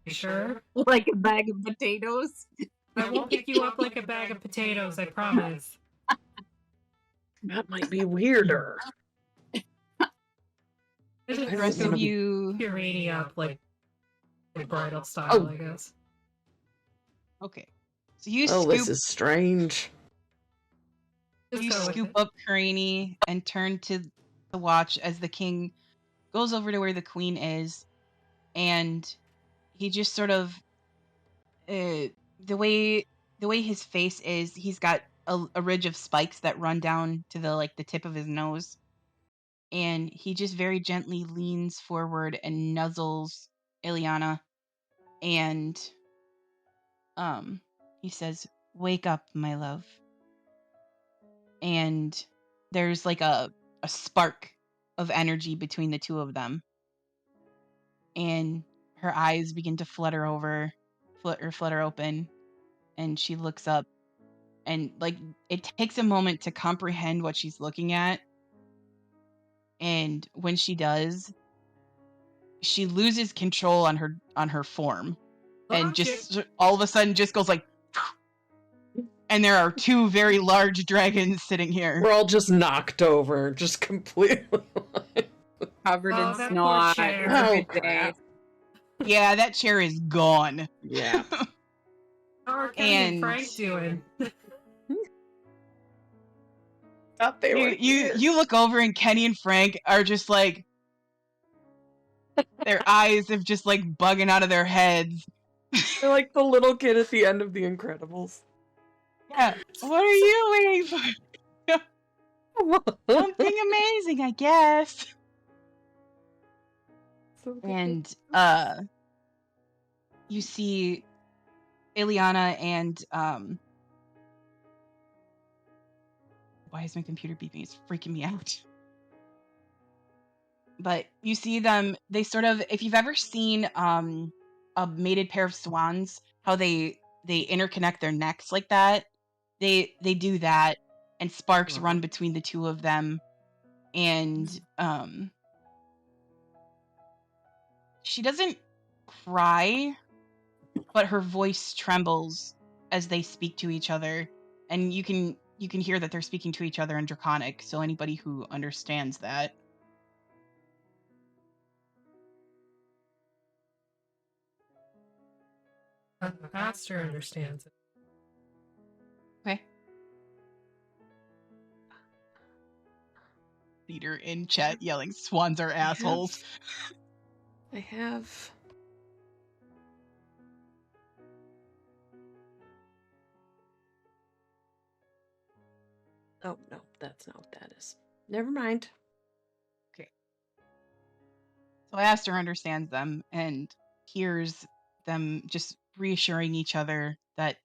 You sure? Like a bag of potatoes. I won't pick you up like a bag of potatoes, I promise. That might be weirder. The rest of you... Curani up like bridal style, I guess. Okay. So you this is strange. You scoop up Curani and turn to the watch as the king goes over to where the queen is, and he just sort of the way his face is, he's got a ridge of spikes that run down to the tip of his nose, and he just very gently leans forward and nuzzles Ileana, and he says, "Wake up, my love." And there's like a spark of energy between the two of them, and her eyes begin to flutter open, and she looks up, and like it takes a moment to comprehend what she's looking at, and when she does, she loses control on her form, and just all of a sudden just goes like, and there are two very large dragons sitting here. We're all just knocked over, just completely covered in snot. Oh, crap. Yeah, that chair is gone. Yeah. How are Kenny and Frank doing? Thought they were you look over and Kenny and Frank are just like, their eyes have just like bugging out of their heads. They're like the little kid at the end of The Incredibles. Yeah. What are you waiting for? Something amazing, I guess. And you see Ileana and why is my computer beeping? It's freaking me out. But you see them, they sort of, if you've ever seen a mated pair of swans, how they interconnect their necks like that, they do that, and sparks run between the two of them, and she doesn't cry, but her voice trembles as they speak to each other, and you can hear that they're speaking to each other in Draconic, so anybody who understands that. The pastor understands it. Okay. Leader in chat yelling, "Swans are assholes." I have... Oh, no, that's not what that is. Never mind. Okay. So Aster understands them and hears them just reassuring each other that,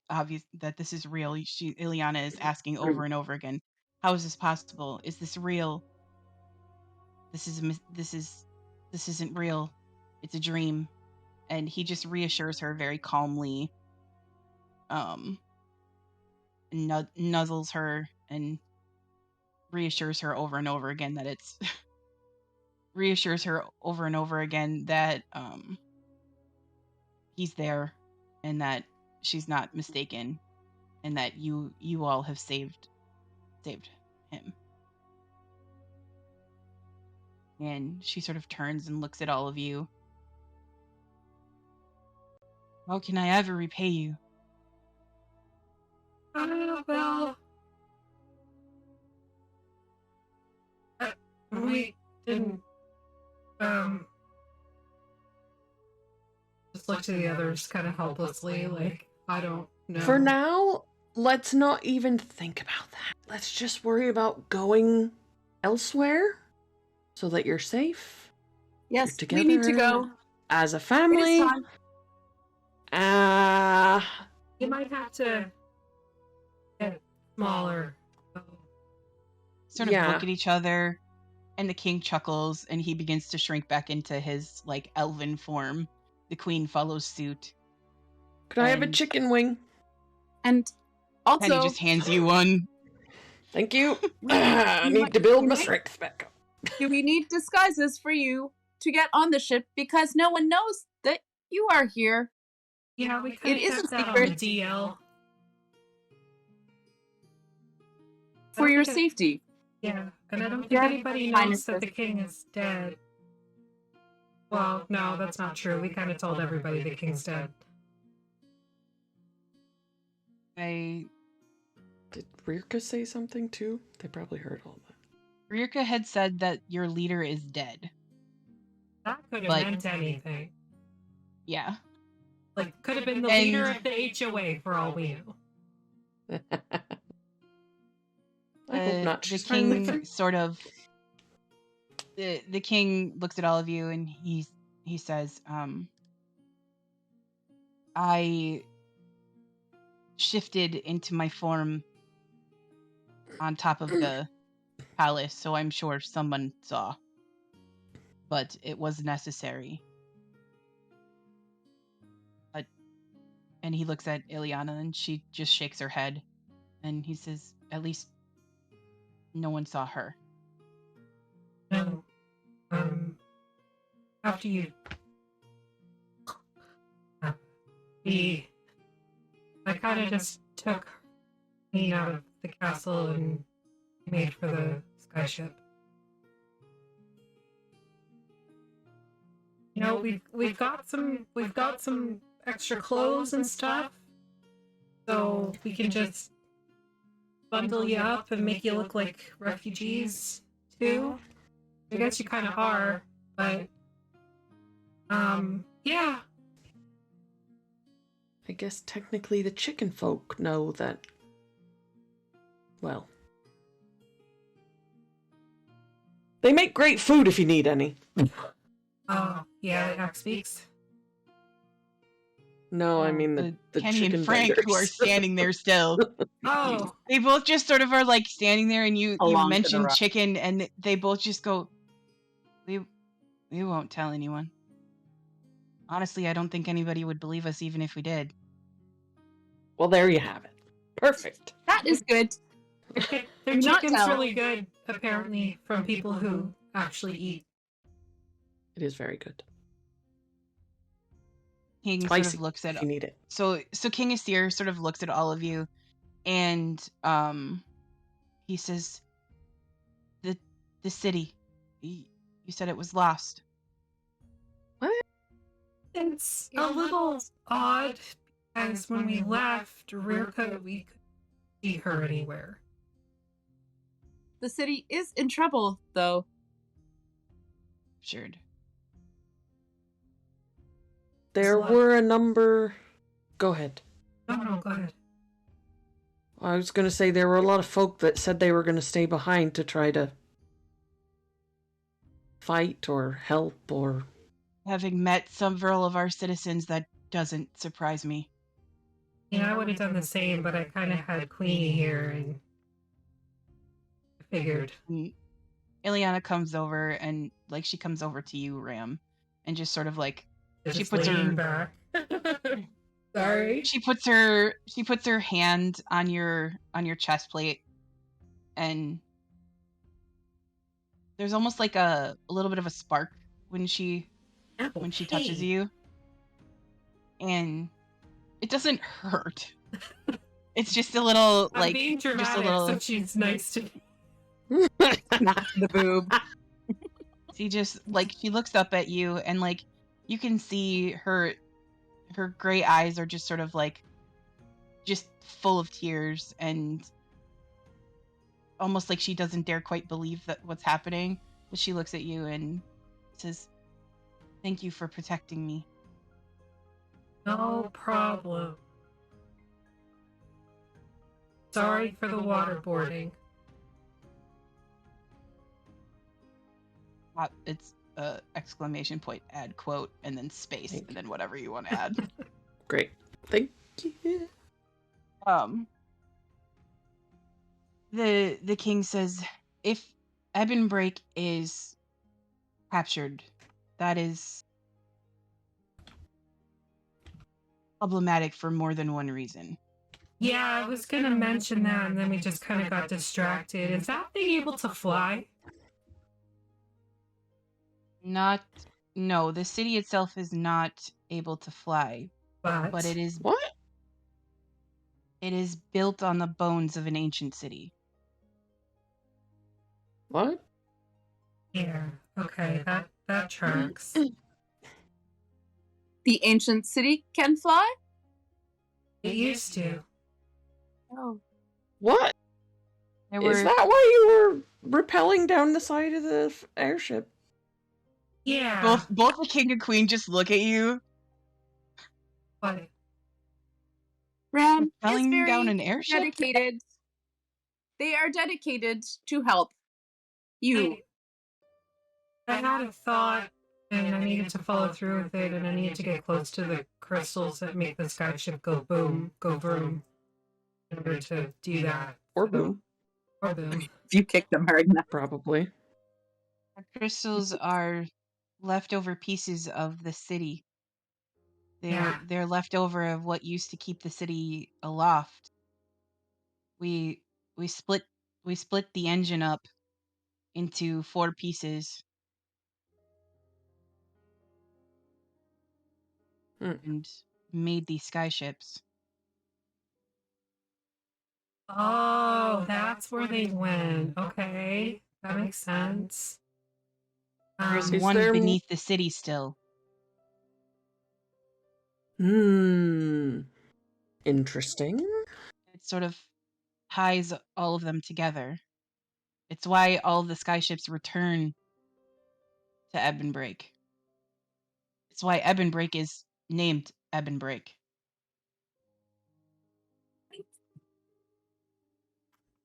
obvious that this is real. Ileana is asking over and over again, "How is this possible? Is this real? This isn't real. It's a dream." And he just reassures her very calmly, nuzzles her and reassures her over and over again that it's reassures her over and over again that he's there, and that she's not mistaken, and that you all have saved him. And she sort of turns and looks at all of you. "How can I ever repay you?" Well, we didn't just look to the others kind of helplessly, like, I don't know. For now, let's not even think about that. Let's just worry about going elsewhere so that you're safe. Yes, you're together we need to go. As a family. It is time. You might have to get smaller. Sort of look at each other, and the king chuckles, and he begins to shrink back into his, like, elven form. The queen follows suit. Could I have a chicken wing? And also... And he just hands you one. Thank you. I need to build my strength back up. Do we need disguises for you to get on the ship? Because no one knows that you are here. Yeah, we kind of kept that on the DL. For your safety. Yeah, and I don't think anybody knows that the king is dead. Well, no, that's not true. We kind of told everybody the king's dead. Did Rirka say something too? They probably heard all that. Rirka had said that your leader is dead. That could have meant anything. Yeah. Like, could have been the leader of the HOA for all we know. I hope not. The king sort of... The king looks at all of you and he says, I shifted into my form on top of the palace, so I'm sure someone saw. But it was necessary. And he looks at Ileana and she just shakes her head. And he says, at least no one saw her. No. After you... I kind of just took me out of the castle and made for the skyship. You know, we've got some extra clothes and stuff, so we can just bundle you up and make you look like refugees too. I guess you kind of are, but yeah. I guess technically the chicken folk know that. Well, they make great food if you need any. Yeah, Axe speaks. No, I mean the Kenny chicken and Frank vendors. who are standing there still. Oh, They both just sort of are like standing there, and you mentioned right. chicken, and they both just go, we won't tell anyone. Honestly, I don't think anybody would believe us even if we did. Well, there you have it. Perfect. That is good. Their chicken's really good, apparently, from people who actually eat. It is very good. King Spicy, sort of looks at if you need it. So King Asir sort of looks at all of you, and he says, "The city. You said it was lost." What? It's a little odd, as when we left Rirka, we couldn't see her anywhere. The city is in trouble, though. Sure. There were a number... Go ahead. No, go ahead. I was going to say there were a lot of folk that said they were going to stay behind to try to fight or help or... Having met several of our citizens, that doesn't surprise me. Yeah, I would have done the same, but I kind of had Queenie here, and I figured. Ileana comes over, and like she comes over to you, Ram, and just sort of like She puts her back. Sorry. She puts her hand on your chest plate, and there's almost like a little bit of a spark when she touches you, and it doesn't hurt. It's just a little like I'm being dramatic, just a little. So she's nice to Not the boob. She just like she looks up at you, and like you can see her gray eyes are just sort of like just full of tears, and almost like she doesn't dare quite believe that what's happening. But she looks at you and says, "Thank you for protecting me." No problem. Sorry for the waterboarding. It's exclamation point, add quote, and then space, Thank and then whatever you want to add. Great. Thank you. The king says, if Ebonbreak is captured, that is problematic for more than one reason. Yeah, I was gonna mention that, and then we just kind of got distracted. Is that thing able to fly? No, the city itself is not able to fly, but it is What? It is built on the bones of an ancient city. What? Yeah. Okay, that tracks. The ancient city can fly? It used to. Oh. What? Is that why you were rappelling down the side of the airship? Yeah. Both the king and queen just look at you. What? Ram is Rappelling down very an airship? dedicated. They are dedicated to help you. I had a thought, and I needed to follow through with it, and I needed to get close to the crystals that make the skyship go boom, go vroom, in order to do that. Or boom. Or boom. If you kick them hard enough. Probably. The crystals are leftover pieces of the city. They're leftover of what used to keep the city aloft. We split the engine up into 4 pieces. And made these skyships. Oh, that's where they went. Okay, that makes sense. There's one beneath the city still. Interesting. It sort of ties all of them together. It's why all of the skyships return to Ebonbreak. It's why Ebonbreak is named Ebonbreak.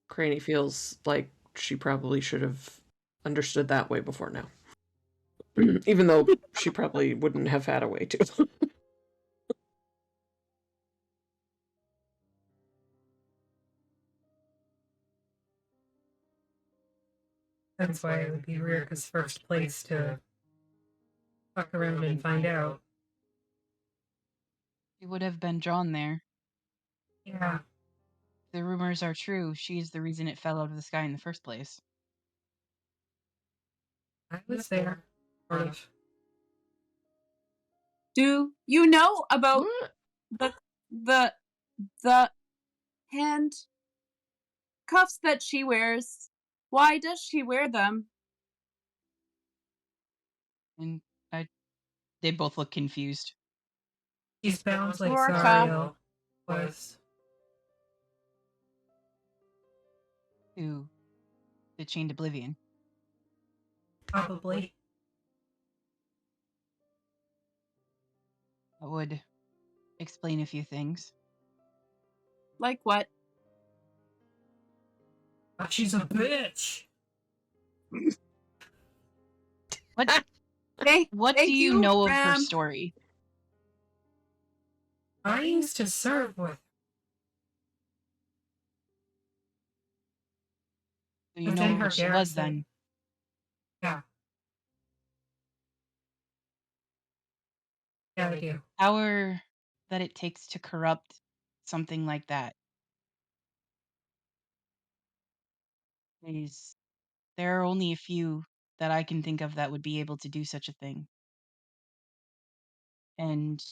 Cranny feels like she probably should have understood that way before now. Even though she probably wouldn't have had a way to. That's why it would be Rirka's first place to fuck around and find out. She would have been drawn there. Yeah. The rumors are true. She's the reason it fell out of the sky in the first place. I was there. Sort of. Do you know about the hand cuffs that she wears? Why does she wear them? And they both look confused. She's bound like Lorca. Zariel was. To the Chained Oblivion. Probably. That would explain a few things. Like what? But she's a bitch. What do you know of her Ram. story? I used to serve with. So you Within know her who she was garrison. then. Yeah. Yeah, I do. Power that it takes to corrupt something like that. There are only a few that I can think of that would be able to do such a thing. And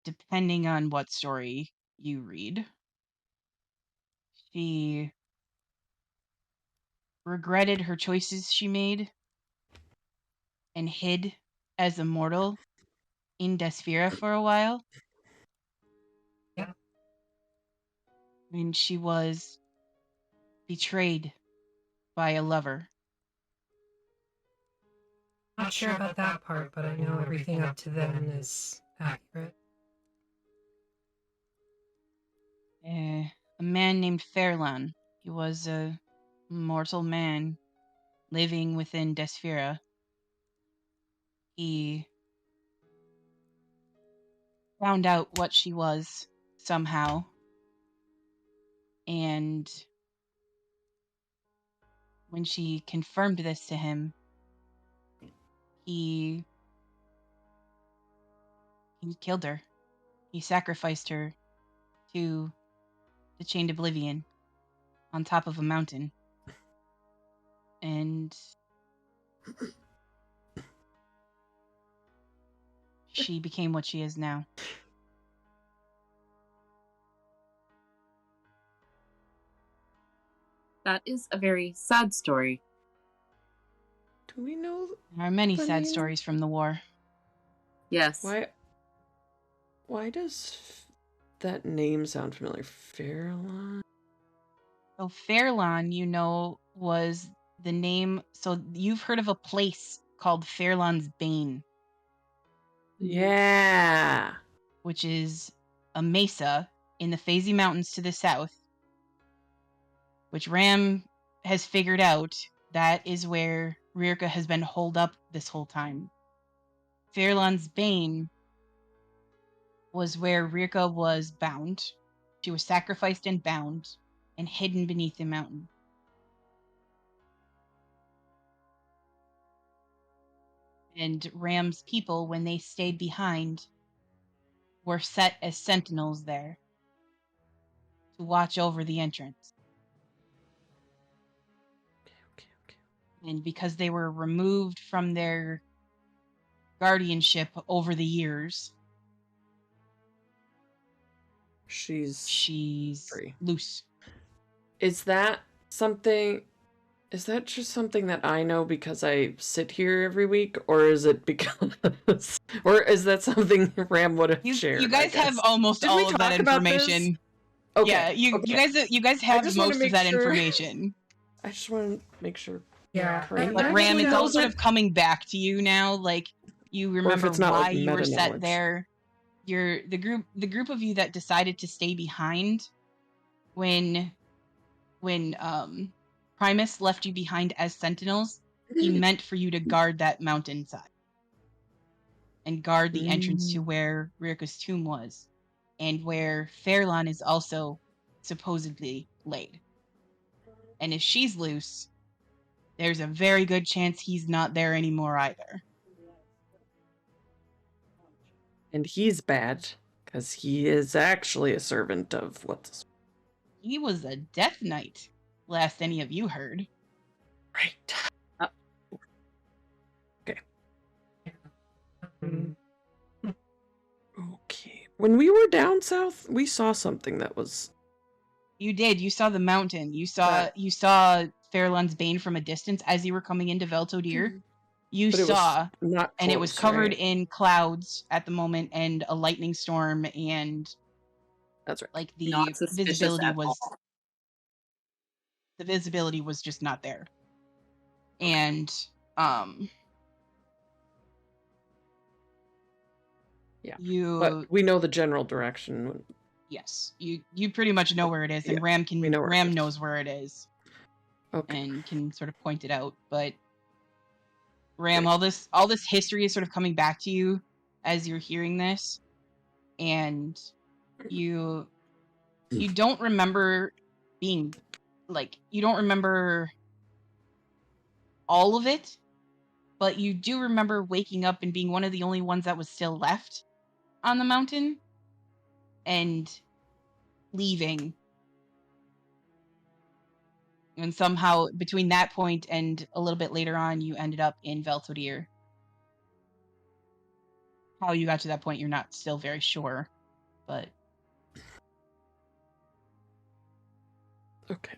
depending on what story you read, she regretted her choices she made and hid as a mortal in Desphira for a while. Yeah. And she was betrayed by a lover. Not sure about that part, but I know everything up to then is accurate. A man named Fairlan. He was a mortal man living within Desphira. He found out what she was somehow, and when she confirmed this to him, he killed her. He sacrificed her to the Chained Oblivion on top of a mountain. And she became what she is now. That is a very sad story. Do we know? There are many sad stories from the war. Yes. Why does that name sound familiar? Fairlawn? So Fairlawn, was the name. So you've heard of a place called Fairlawn's Bane. Yeah. Which is a mesa in the Phasey Mountains to the south, which Ram has figured out that is where Rirka has been holed up this whole time. Fairlawn's Bane was where Rirka was bound. She was sacrificed and bound and hidden beneath the mountain. And Ram's people, when they stayed behind, were set as sentinels there to watch over the entrance. Okay. And because they were removed from their guardianship over the years, she's free. Loose. Is that just something that I know because I sit here every week, or is it because, or is that something Ram would have shared? You guys have almost all of that information. Okay. Yeah, you guys have most of that information. I just want to make sure. Yeah. Like Ram, it's all sort of coming back to you now. Like you remember why you were set there. You're the group of you that decided to stay behind when Primus left you behind as sentinels. He meant for you to guard that mountainside and guard the entrance to where Rirka's tomb was, and where Fairlawn is also supposedly laid. And if she's loose, there's a very good chance he's not there anymore either. And he's bad, because he is actually a servant of what's... He was a Death Knight, last any of you heard. Right. Okay. Okay. When we were down south, we saw something that was... You did. You saw the mountain. You saw Fairlawn's Bane from a distance as you were coming into Veltodir. You saw, and it was covered in clouds at the moment, and a lightning storm, and that's right. Like the visibility was just not there. And yeah. But we know the general direction. Yes, you pretty much know where it is, and Ram knows where it is. Okay. And can sort of point it out, but Ram, all this history is sort of coming back to you as you're hearing this, and you don't remember being you don't remember all of it, but you do remember waking up and being one of the only ones that was still left on the mountain and leaving. And somehow between that point and a little bit later on, you ended up in Veltodir. How you got to that point, you're not still very sure, but... Okay.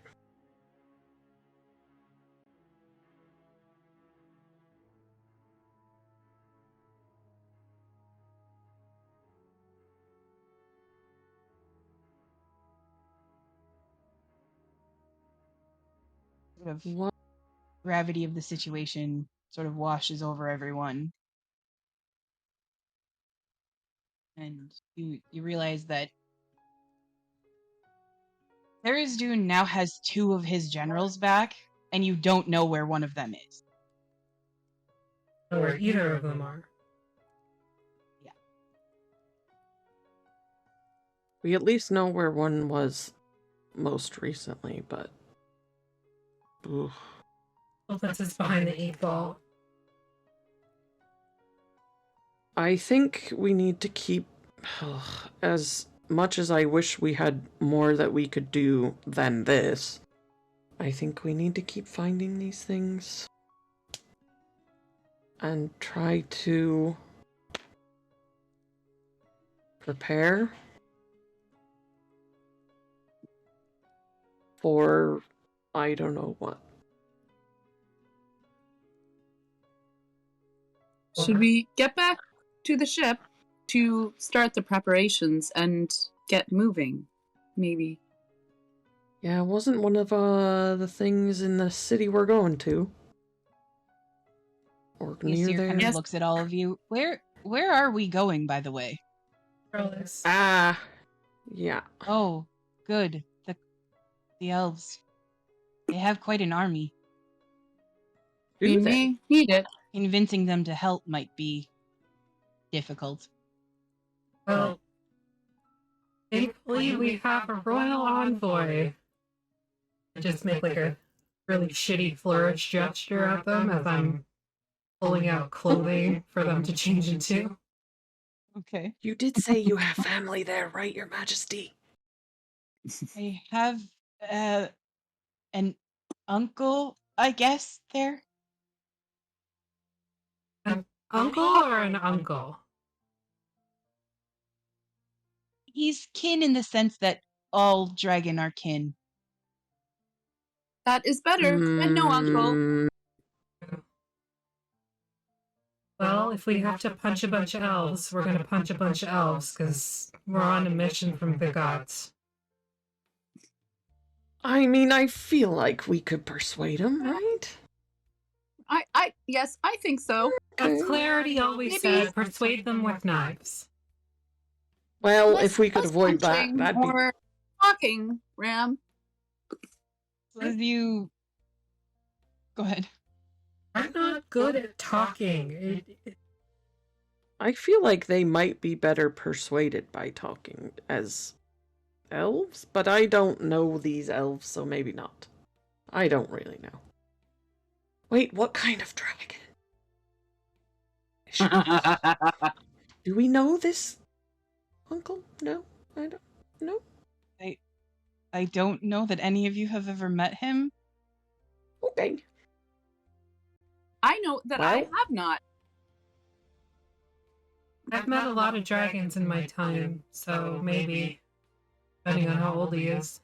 Sort of gravity of the situation sort of washes over everyone. And you realize that Tharizdun now has 2 of his generals back, and you don't know where one of them is. Or where either of them are. Yeah. We at least know where one was most recently, but... Oof. Well, that's just behind the 8 ball. I think we need to keep... as much as I wish we had more that we could do than this, I think we need to keep finding these things and try to prepare for I don't know what. Should we get back to the ship to start the preparations and get moving? Maybe. Yeah, wasn't one of the things in the city we're going to? Or near there? Kind of looks at all of you. Where are we going, by the way? Ah, yeah. Oh, good. The elves. They have quite an army. We may need it. Convincing them to help might be difficult. Well, thankfully we have a royal envoy. I just make like a really shitty flourish gesture at them as I'm pulling out clothing for them to change into. Okay. You did say you have family there, right, Your Majesty? I have an uncle, I guess, there. An uncle or an uncle? He's kin in the sense that all dragon are kin. That is better than no uncle. Well, if we have to punch a bunch of elves, we're going to punch a bunch of elves, because we're on a mission from the gods. I mean, I feel like we could persuade him, right? Yes, I think so. As Clarity always said, persuade them with knives. Well, if we could avoid that, that'd be... Or talking, Ram. As you... Go ahead. I'm not good at talking. I feel like they might be better persuaded by talking as elves, but I don't know these elves, so maybe not. I don't really know. Wait, what kind of dragon? Do we know this, Uncle? No, I don't know. I don't know that any of you have ever met him. Okay. I know that I have not. I've met a lot of dragons in my time, so maybe, depending on how old he is.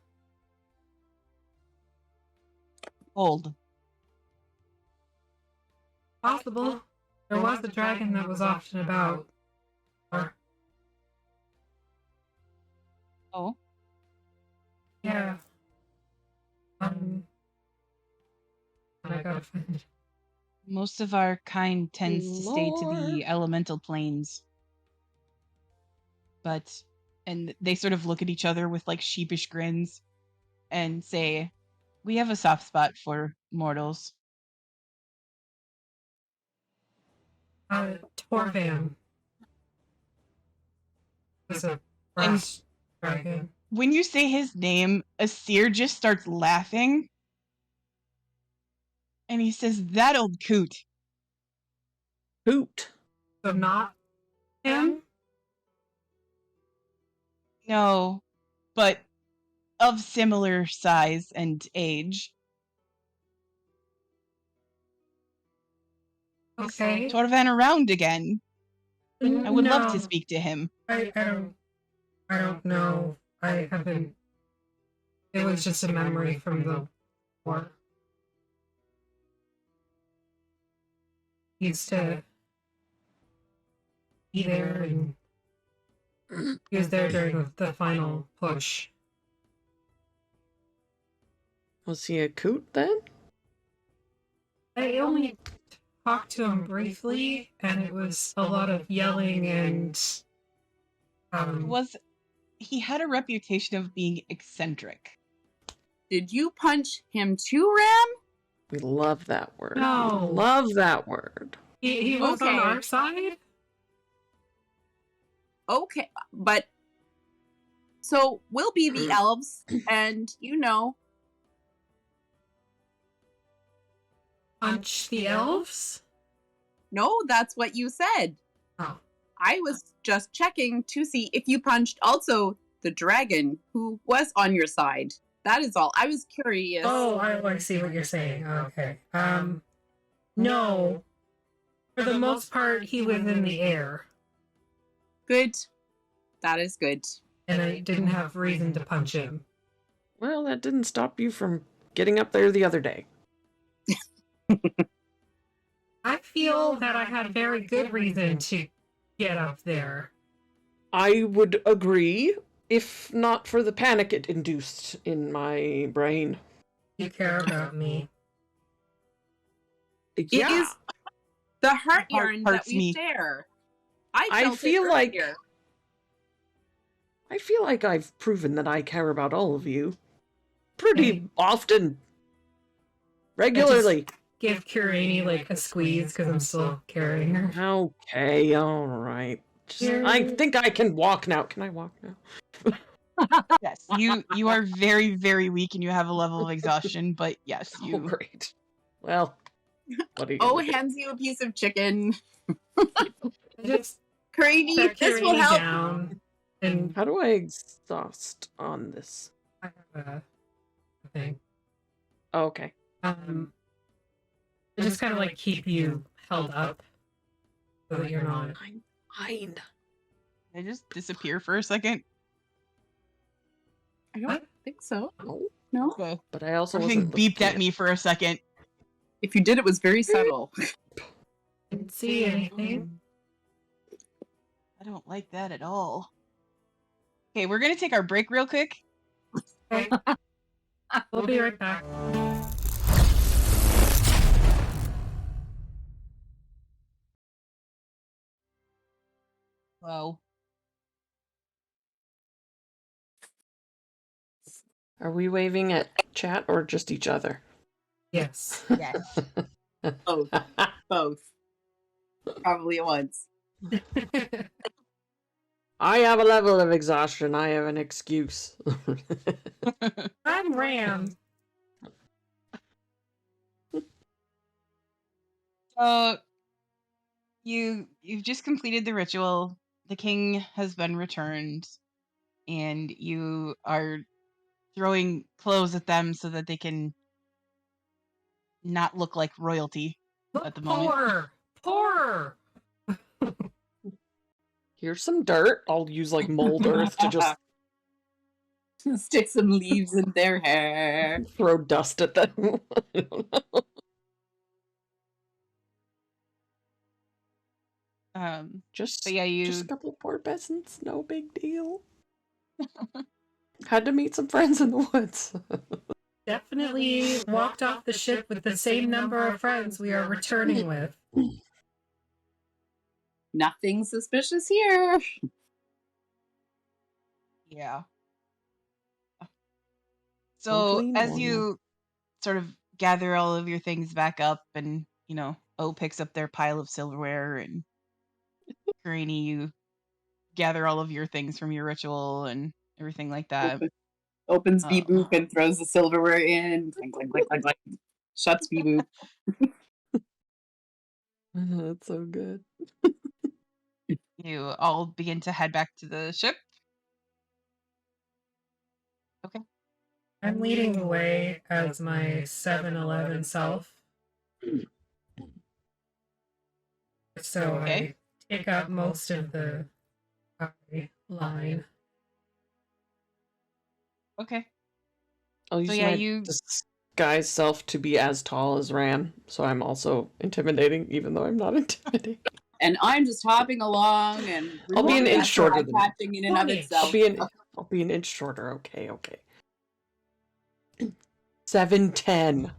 Old. Possible. There was a dragon that was often about. Oh? Yeah. I gotta find it. Most of our kind tends to stay to the elemental planes. And they sort of look at each other with like sheepish grins and say, we have a soft spot for mortals. Torvan. Is a frost dragon. When you say his name, Asir just starts laughing. And he says, that old coot. Coot. So not him? No, but of similar size and age. Okay. Torvan around again. I would love to speak to him. I don't know. I haven't. It was just a memory from the war. He used to be there, and he was there during the final push. Was he a coot then? I only talked to him briefly, and it was a lot of yelling and He had a reputation of being eccentric. Did you punch him too, Ram? We love that word. No. We love that word. He was on our side? Okay, but... So, we'll be the elves, and, Punch the elves? No, that's what you said. Oh. I was just checking to see if you punched also the dragon who was on your side. That is all. I was curious. Oh, I see what you're saying. Okay. No. For the most part, he was in the air. Good. That is good. And I didn't have reason to punch him. Well, that didn't stop you from getting up there the other day. I feel that I had very good reason to get up there. I would agree, if not for the panic it induced in my brain. You care about me. Yeah. Yeah. It is the heart yarn that we share. I feel like I've proven that I care about all of you. Pretty often. Regularly. Give Kurani like a squeeze because I'm still carrying her. Okay, alright. I think I can walk now. Can I walk now? Yes, you are very, very weak and you have a level of exhaustion, but yes, you... Oh, great. Well, what are you hands you a piece of chicken. Just Kurani, this will help. Down and how do I exhaust on this? I have a thing. Oh, okay. I just kind of like keep you held up so that you're not. I'm fine. I just disappear for a second. I don't think so. No. No? Okay. But I also Everything wasn't beeped at looking me for a second. If you did, it was very subtle. Didn't see anything. I don't like that at all. Okay, we're gonna take our break real quick. Okay. We'll be right back. Whoa. Are we waving at chat or just each other? Yes. Yes. Both. Both. Probably at once. I have a level of exhaustion. I have an excuse. I'm Ram. So you've just completed the ritual. The king has been returned, and you are throwing clothes at them so that they can not look like royalty at the moment. Poor. Here's some dirt. I'll use like mold earth to just stick some leaves in their hair. Throw dust at them. I don't know. Just a couple of poor peasants, no big deal. Had to meet some friends in the woods. Definitely walked off the ship with the same number of friends we are returning with. Nothing suspicious here. Yeah. So as you sort of gather all of your things back up and, O picks up their pile of silverware and Kurani, you gather all of your things from your ritual and everything like that. Opens B-Boop and throws the silverware in. Clink, clink, clink, clink, clink. Shuts B-Boop. That's so good. You all begin to head back to the ship. Okay. I'm leading the way as my 7-Eleven self. So I take up most of the line. Okay. I'll use my disguise self to be as tall as Ram, so I'm also intimidating, even though I'm not intimidating. And I'm just hopping along, and I'll be an inch shorter than catching in and of itself. I'll be an inch shorter. Okay. 7'10".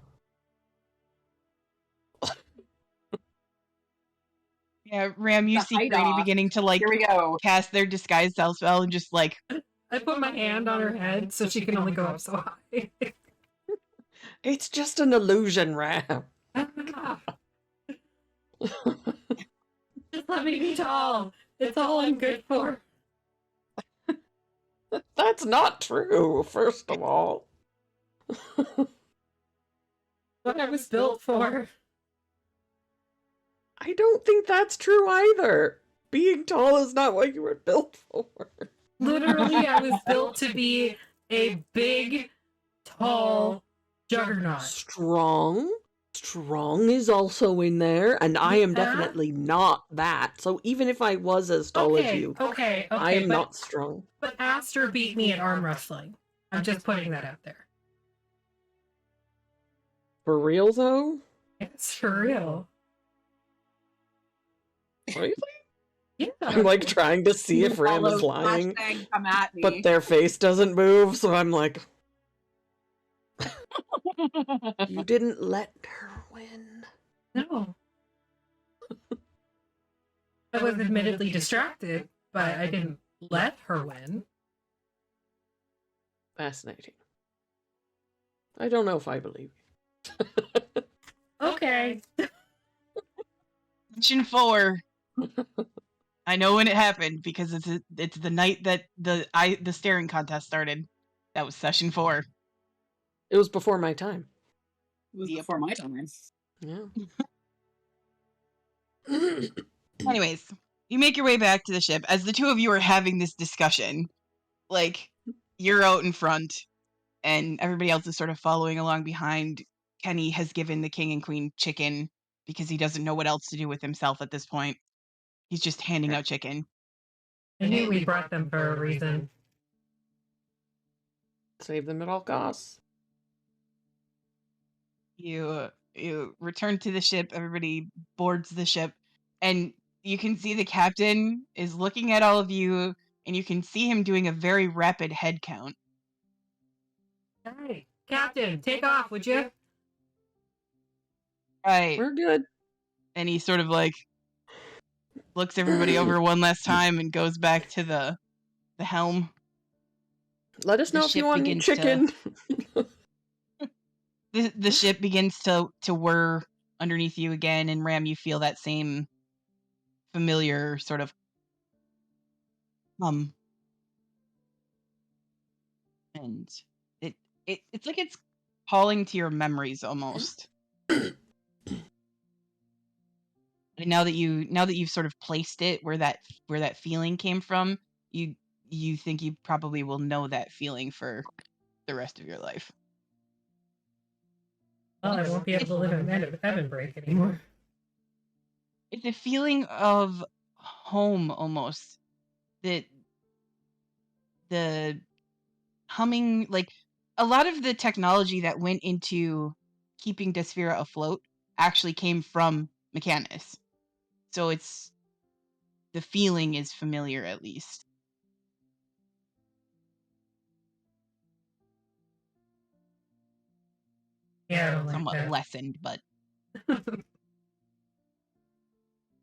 Yeah, Ram, you see Granny beginning to Here we go. cast their disguise self spell and just I put my hand on her head so she can only go up so high. It's just an illusion, Ram. Just let me be tall. It's all I'm good for. That's not true, first of all. What I was built for. I don't think that's true either. Being tall is not what you were built for. Literally, I was built to be a big, tall juggernaut. Strong is also in there, and I am definitely not that. So even if I was as tall as you, I am not strong. But Aster beat me at arm wrestling. I'm just putting that out there. For real, though? It's for real. Really? Yeah. I'm like trying to see if Ram is lying, but their face doesn't move, so I'm like, you didn't let her win. No. I was admittedly distracted, but I didn't let her win. Fascinating. I don't know if I believe you. Okay. Session 4. I know when it happened because it's the night that the staring contest started. That was session 4. It was before my time. It was before my time. Yeah. Anyways, you make your way back to the ship. As the two of you are having this discussion, like, you're out in front, and everybody else is sort of following along behind. Kenny has given the king and queen chicken because he doesn't know what else to do with himself at this point. He's just handing out chicken. I knew we brought them for a reason. Save them at all costs. You return to the ship. Everybody boards the ship, and you can see the captain is looking at all of you, and you can see him doing a very rapid head count. Hey, Captain, take off, would you? Right. We're good. And he sort of like looks everybody over one last time and goes back to the helm. Let us know if you want any chicken. The ship begins to whir underneath you again, and Ram, you feel that same familiar sort of and it's like it's calling to your memories almost. And now that you've sort of placed it where that feeling came from, you think you probably will know that feeling for the rest of your life. Well, I won't be able to live in Ebonbreak anymore. It's a feeling of home almost. That the humming, like a lot of the technology that went into keeping Desphira afloat actually came from Mechanus. So the feeling is familiar at least. Yeah, I don't like somewhat that. lessened, but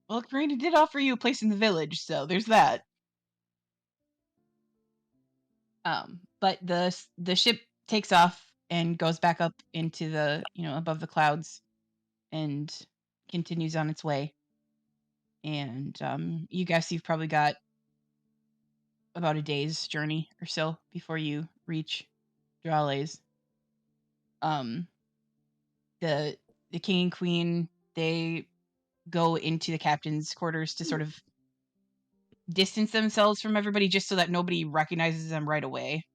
well, Karina did offer you a place in the village, so there's that. But the ship takes off and goes back up into the above the clouds and continues on its way. And you guess you've probably got about a day's journey or so before you reach Drales. The king and queen, they go into the captain's quarters to sort of distance themselves from everybody just so that nobody recognizes them right away.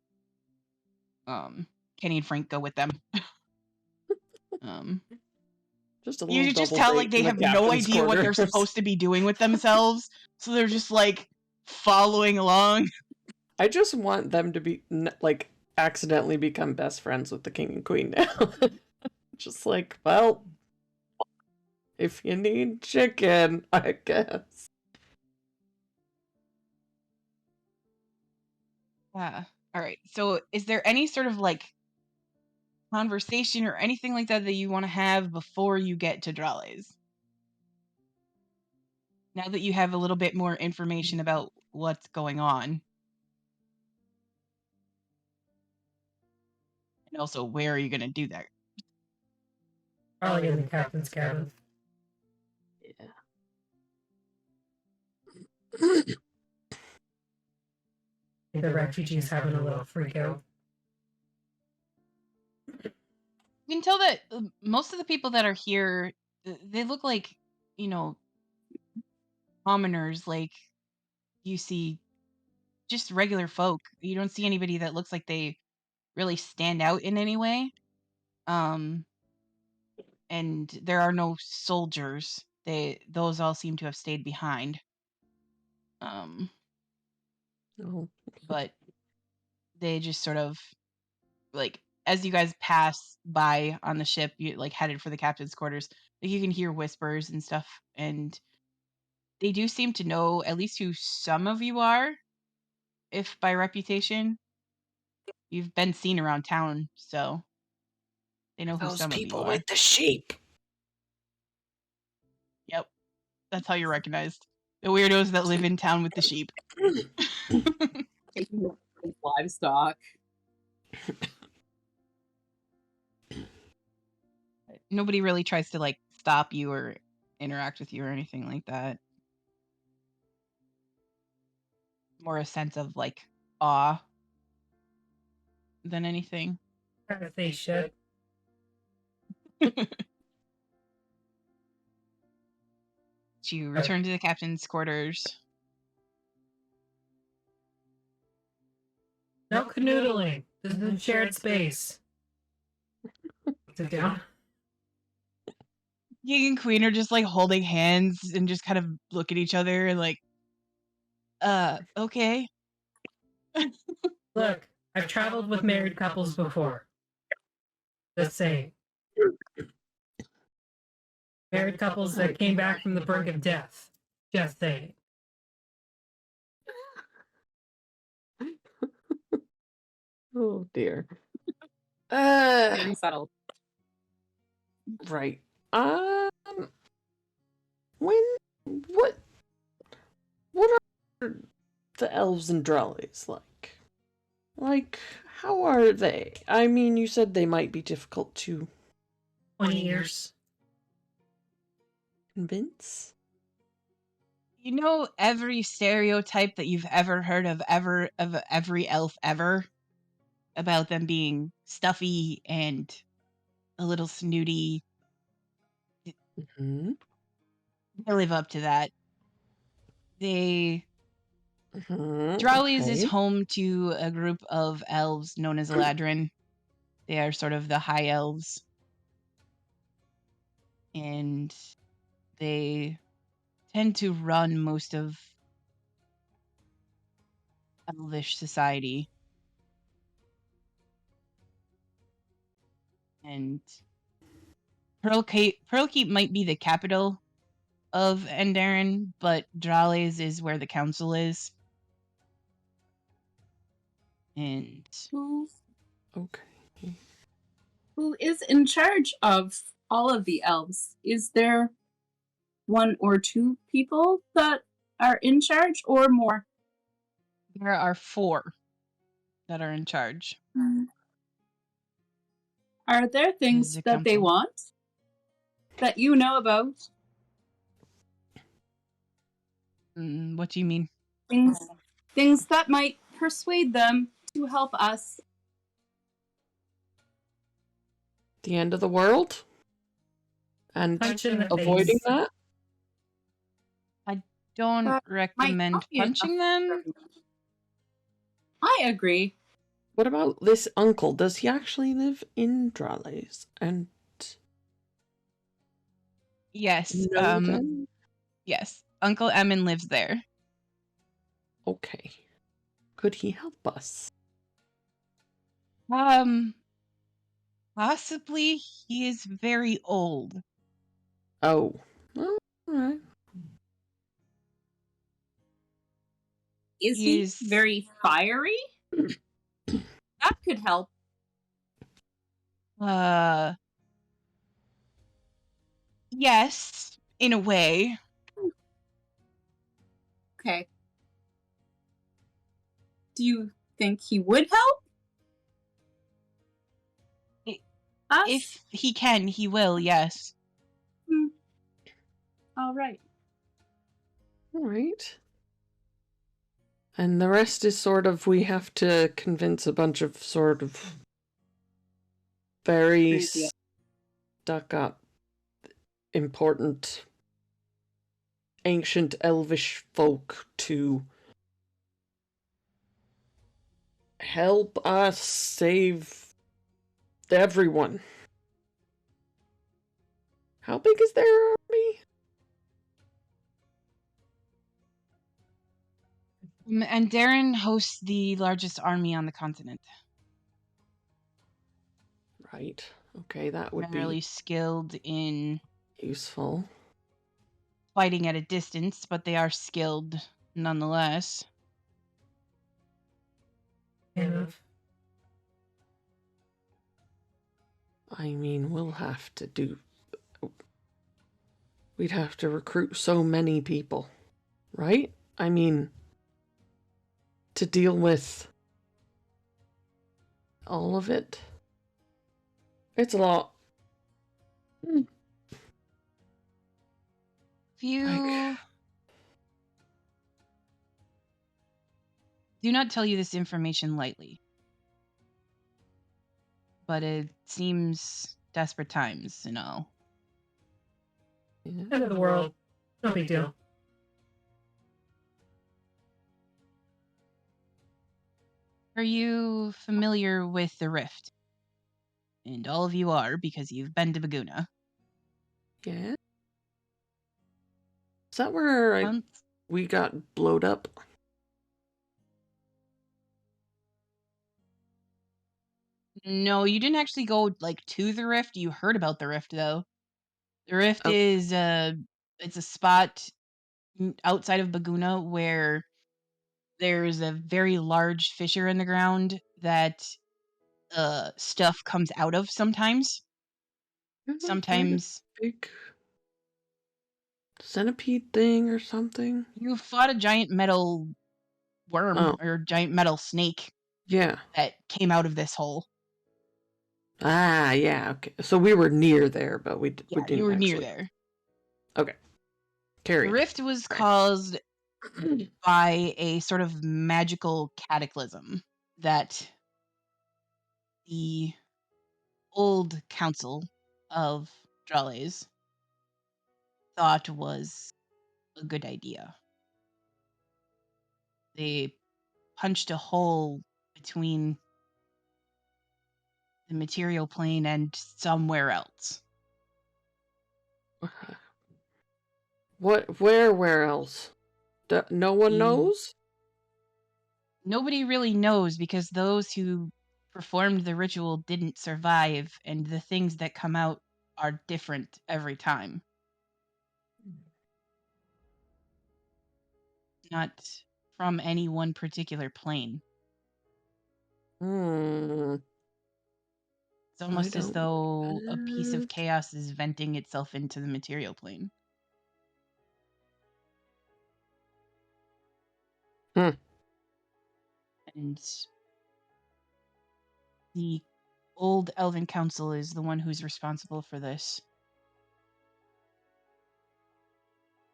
Kenny and Frank go with them. Just a little you just tell like they have no idea what they're supposed to be doing with themselves, so they're just like following along. I just want them to be like accidentally become best friends with the king and queen now. Just like, well, if you need chicken, I guess. Yeah. All right. So, is there any sort of like conversation or anything like that that you want to have before you get to Drales? Now that you have a little bit more information about what's going on. And also, where are you going to do that? Probably in the captain's cabin. Yeah. The refugees having a little freak out. You can tell that most of the people that are here, they look like, commoners. Like, you see just regular folk. You don't see anybody that looks like they really stand out in any way. And there are no soldiers. Those all seem to have stayed behind. But they just sort of, like, as you guys pass by on the ship, you like headed for the captain's quarters, like, you can hear whispers and stuff, and they do seem to know at least who some of you are, if by reputation. You've been seen around town, so they know who some of you are. Those people with the sheep. Yep, that's how you're recognized. The weirdos that live in town with the sheep. Livestock. Nobody really tries to, like, stop you or interact with you or anything like that. More a sense of, like, awe than anything. If they should. You return to the captain's quarters. No canoodling. This is a shared space. Sit down. King and Queen are just, like, holding hands and just kind of look at each other and, like, okay. Look, I've traveled with married couples before. The same. Married couples that came back from the brink of death. Just saying. Oh dear. Getting settled. Right. What are the elves and Drollies like? Like, how are they? I mean, you said they might be difficult to 20 years. Convince? You know every stereotype that you've ever heard of every elf ever about them being stuffy and a little snooty. Mm-hmm. They live up to that. Drowlies is home to a group of elves known as Eladrin. They are sort of the high elves. And they tend to run most of elvish society. And Pearlkeep might be the capital of Endarin, but Drales is where the council is. And okay. Who is in charge of all of the elves? Is there one or two people that are in charge, or more? There are 4 that are in charge. Are there things that they want that you know about? What do you mean? Things that might persuade them to help us. The end of the world? And avoiding that? I don't recommend punching them. I agree. What about this uncle? Does he actually live in Drales? And yes, yes, Uncle Emin lives there. Okay. Could he help us? Possibly. He is very old. Oh. Well, alright. Is he very fiery? That could help. Yes, in a way. Okay. Do you think he would help? Us? If he can, he will, yes. All right. All right. And the rest is sort of, we have to convince a bunch of sort of very stuck up, important, ancient elvish folk to help us save everyone. How big is their army? And Darren hosts the largest army on the continent. Right. Okay, that would Primarily be skilled in useful. Fighting at a distance, but they are skilled nonetheless. Yeah. I mean, we'd have to recruit so many people, right? I mean, to deal with all of it. It's a lot. Do not tell you this information lightly, but it seems desperate times, End of the world. No big deal. Are you familiar with the Rift? And all of you are, because you've been to Baguna. Yeah. Is that where we got blowed up? No, you didn't actually go to the Rift. You heard about the Rift though. The Rift is it's a spot outside of Baguna where there's a very large fissure in the ground that stuff comes out of sometimes. Sometimes big centipede thing or something. You fought a giant metal worm or giant metal snake. Yeah. That came out of this hole. Ah, yeah. Okay. So we were near there, but we didn't. You were actually... near there. Okay. Carry. The rift was caused by a sort of magical cataclysm that the old council of Drales thought was a good idea. They punched a hole between the material plane and somewhere else. Where else? No one knows? Nobody really knows because those who performed the ritual didn't survive, and the things that come out are different every time. Not from any one particular plane. It's almost as though a piece of chaos is venting itself into the material plane. And the old Elven Council is the one who's responsible for this.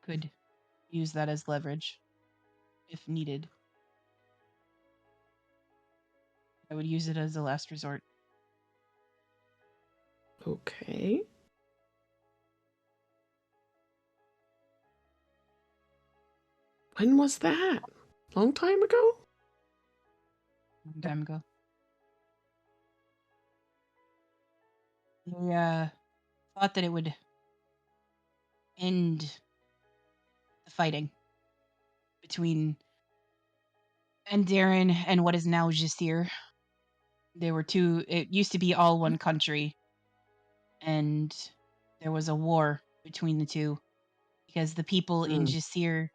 Could use that as leverage, if needed. I would use it as a last resort. Okay. When was that? Long time ago? Long time ago. They thought that it would end the fighting between Andarin and what is now Jisir. There were two, it used to be all one country, and there was a war between the two because the people in Jisir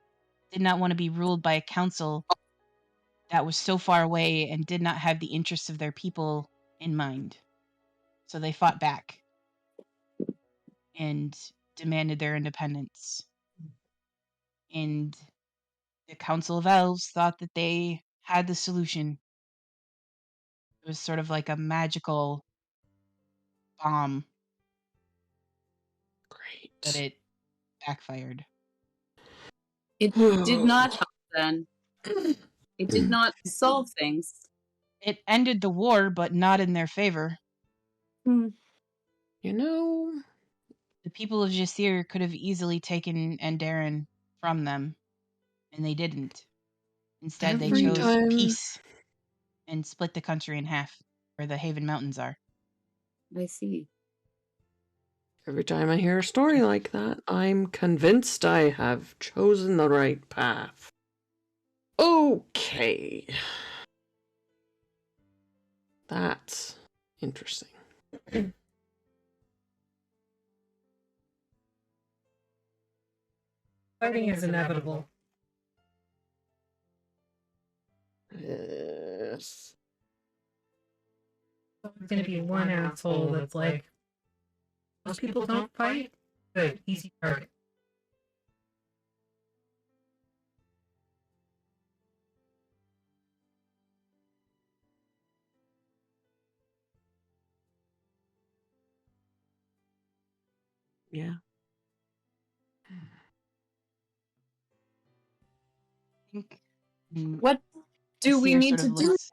did not want to be ruled by a council that was so far away and did not have the interests of their people in mind. So they fought back and demanded their independence. And The Council of Elves thought that they had the solution. It was sort of like a magical bomb, but Great. it backfired. It did not help then. It did not solve things. It ended the war, but not in their favor. Hmm. You know, The people of Jasir could have easily taken Andaran from them, and they didn't. Instead, they Every chose time- peace and split the country in half, where the Haven Mountains are. I see. every time I hear a story like that, I'm convinced I have chosen the right path. Okay. That's interesting. Fighting is inevitable. Yes. There's going to be one asshole that's like, most people don't fight? Good, easy target. Yeah. I think What do we Asir need sort to of do? looks-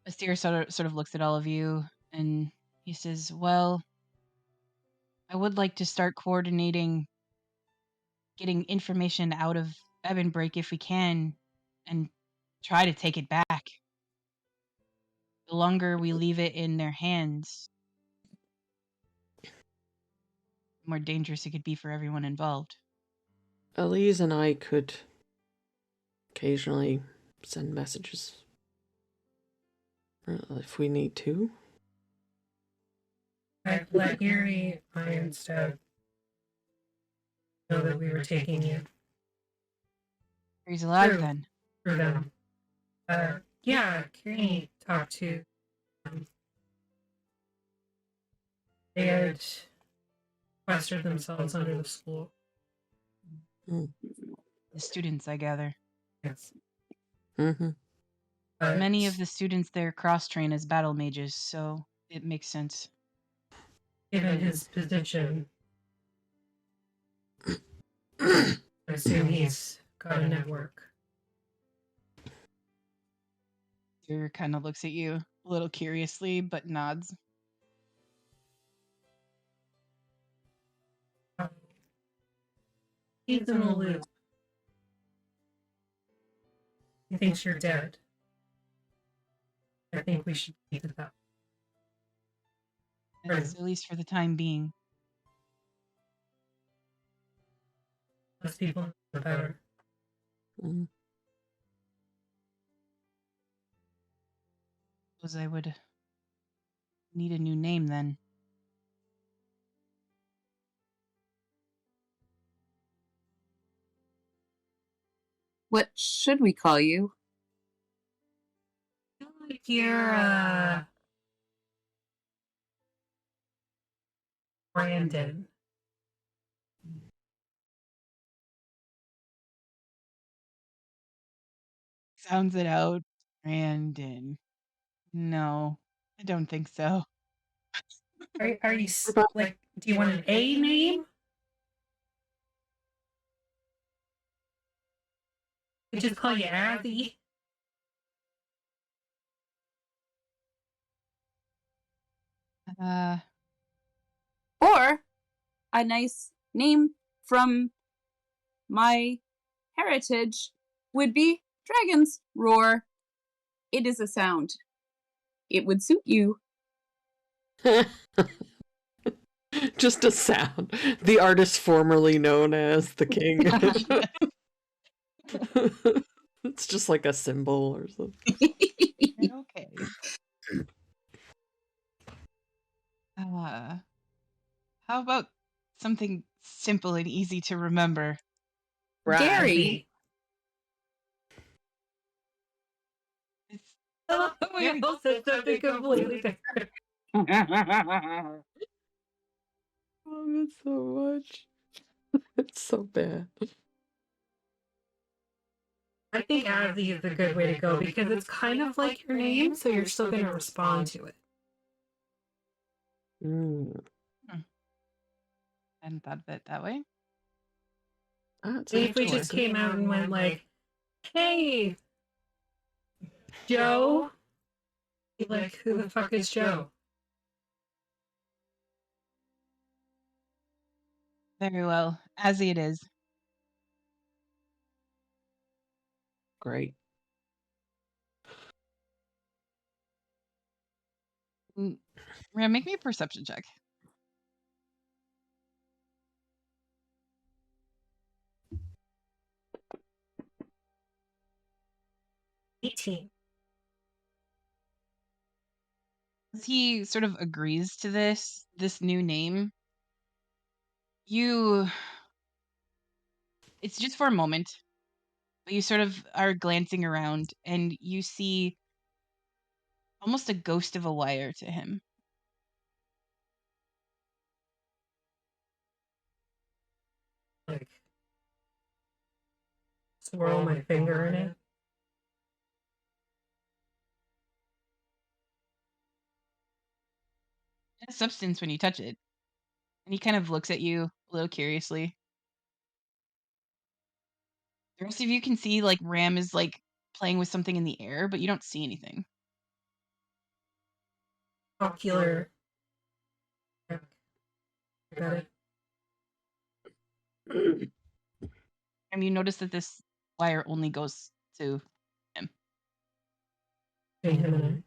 Asir sort of looks at all of you, and he says, well, I would like to start coordinating getting information out of Ebonbreak if we can, and try to take it back. The longer we leave it in their hands, the more dangerous it could be for everyone involved. Elise and I could occasionally send messages if we need to. I'd let Erie instead know that we were taking you He's alive True. then. through them. Yeah, Kirini talked to they had sequestered themselves under the school. The students, I gather. Yes. Mm-hmm. Many of the students there cross-train as battle mages, so it makes sense. Given his position, I assume he's got a network. Asir kind of looks at you a little curiously, but nods. He's in the loop. He thinks you're dead. I think we should keep it that. At least for the time being. Less people, the better. Mm-hmm. Suppose I would need a new name then. What should we call you? I feel like you're Brandon. Sounds it out. Brandon. No, I don't think so. Are you like? Do you want an A name? We just call you Abby. Or a nice name from my heritage would be Dragon's Roar. It is a sound. It would suit you. Just a sound. The artist formerly known as the king. It's just like a symbol or something. Okay. How about something simple and easy to remember? Gary. It's Oh, we both said something completely different. I love it so much. It's so bad. I think Azzy is the good way to go because it's kind of like your name, so you're still going to respond to it. Mm. I hadn't thought of it that way. If we just came out and went like, "Hey, Joe," like, who the fuck is Joe? Very well, as it is. Great. Maria, make me a perception check. $18. As he sort of agrees to this new name, it's just for a moment, but you sort of are glancing around and you see almost a ghost of a wire to him. Like, swirl my finger in it. It has substance when you touch it. And he kind of looks at you a little curiously. The rest of you can see like Ram is like playing with something in the air, but you don't see anything. Ocular. Got it. And you notice that this wire only goes to him. Mm-hmm.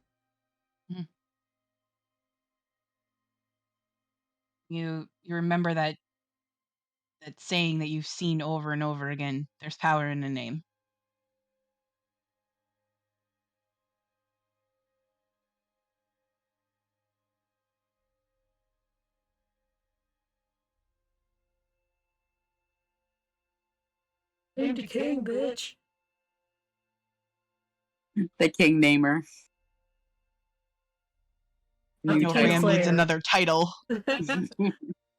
You remember that saying that you've seen over and over again. There's power in a name. Name the king, bitch. The king namer. I know Ram needs another title. I don't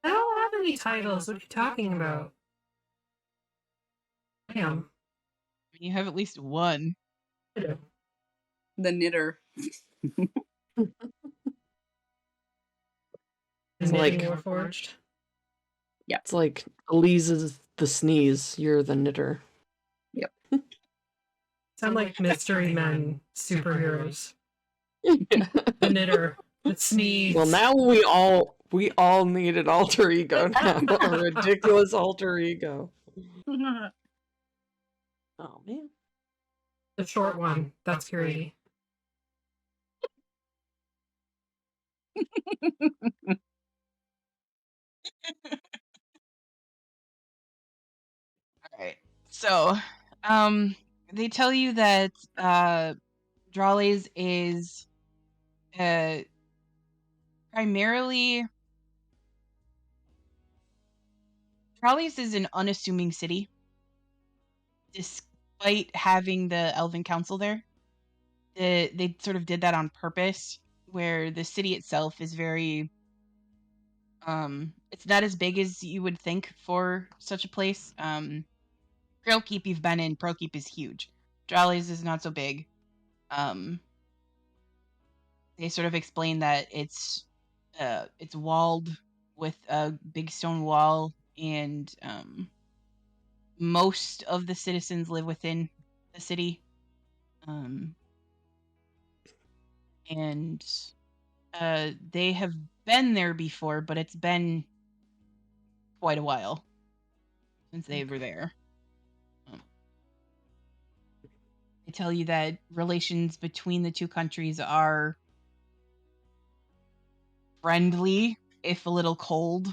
have any titles. What are you talking about? Damn. You have at least one. The knitter. It's like Warforged. Yeah. It's like Elise's the sneeze. You're the knitter. Yep. Sound like Mystery Men superheroes. The knitter. The sneeze. Well, now we all need an alter ego now. A ridiculous alter ego. Oh man. The short one. That's Grady. Alright. So, they tell you that Drales is primarily Drales is an unassuming city, despite having the Elven Council there. They sort of did that on purpose, where the city itself is very it's not as big as you would think for such a place. Pearlkeep you've been in, Pearlkeep is huge. Drales is not so big. They sort of explain that it's walled with a big stone wall, and most of the citizens live within the city. And they have been there before, but it's been quite a while since they were there. They tell you that relations between the two countries are friendly, if a little cold,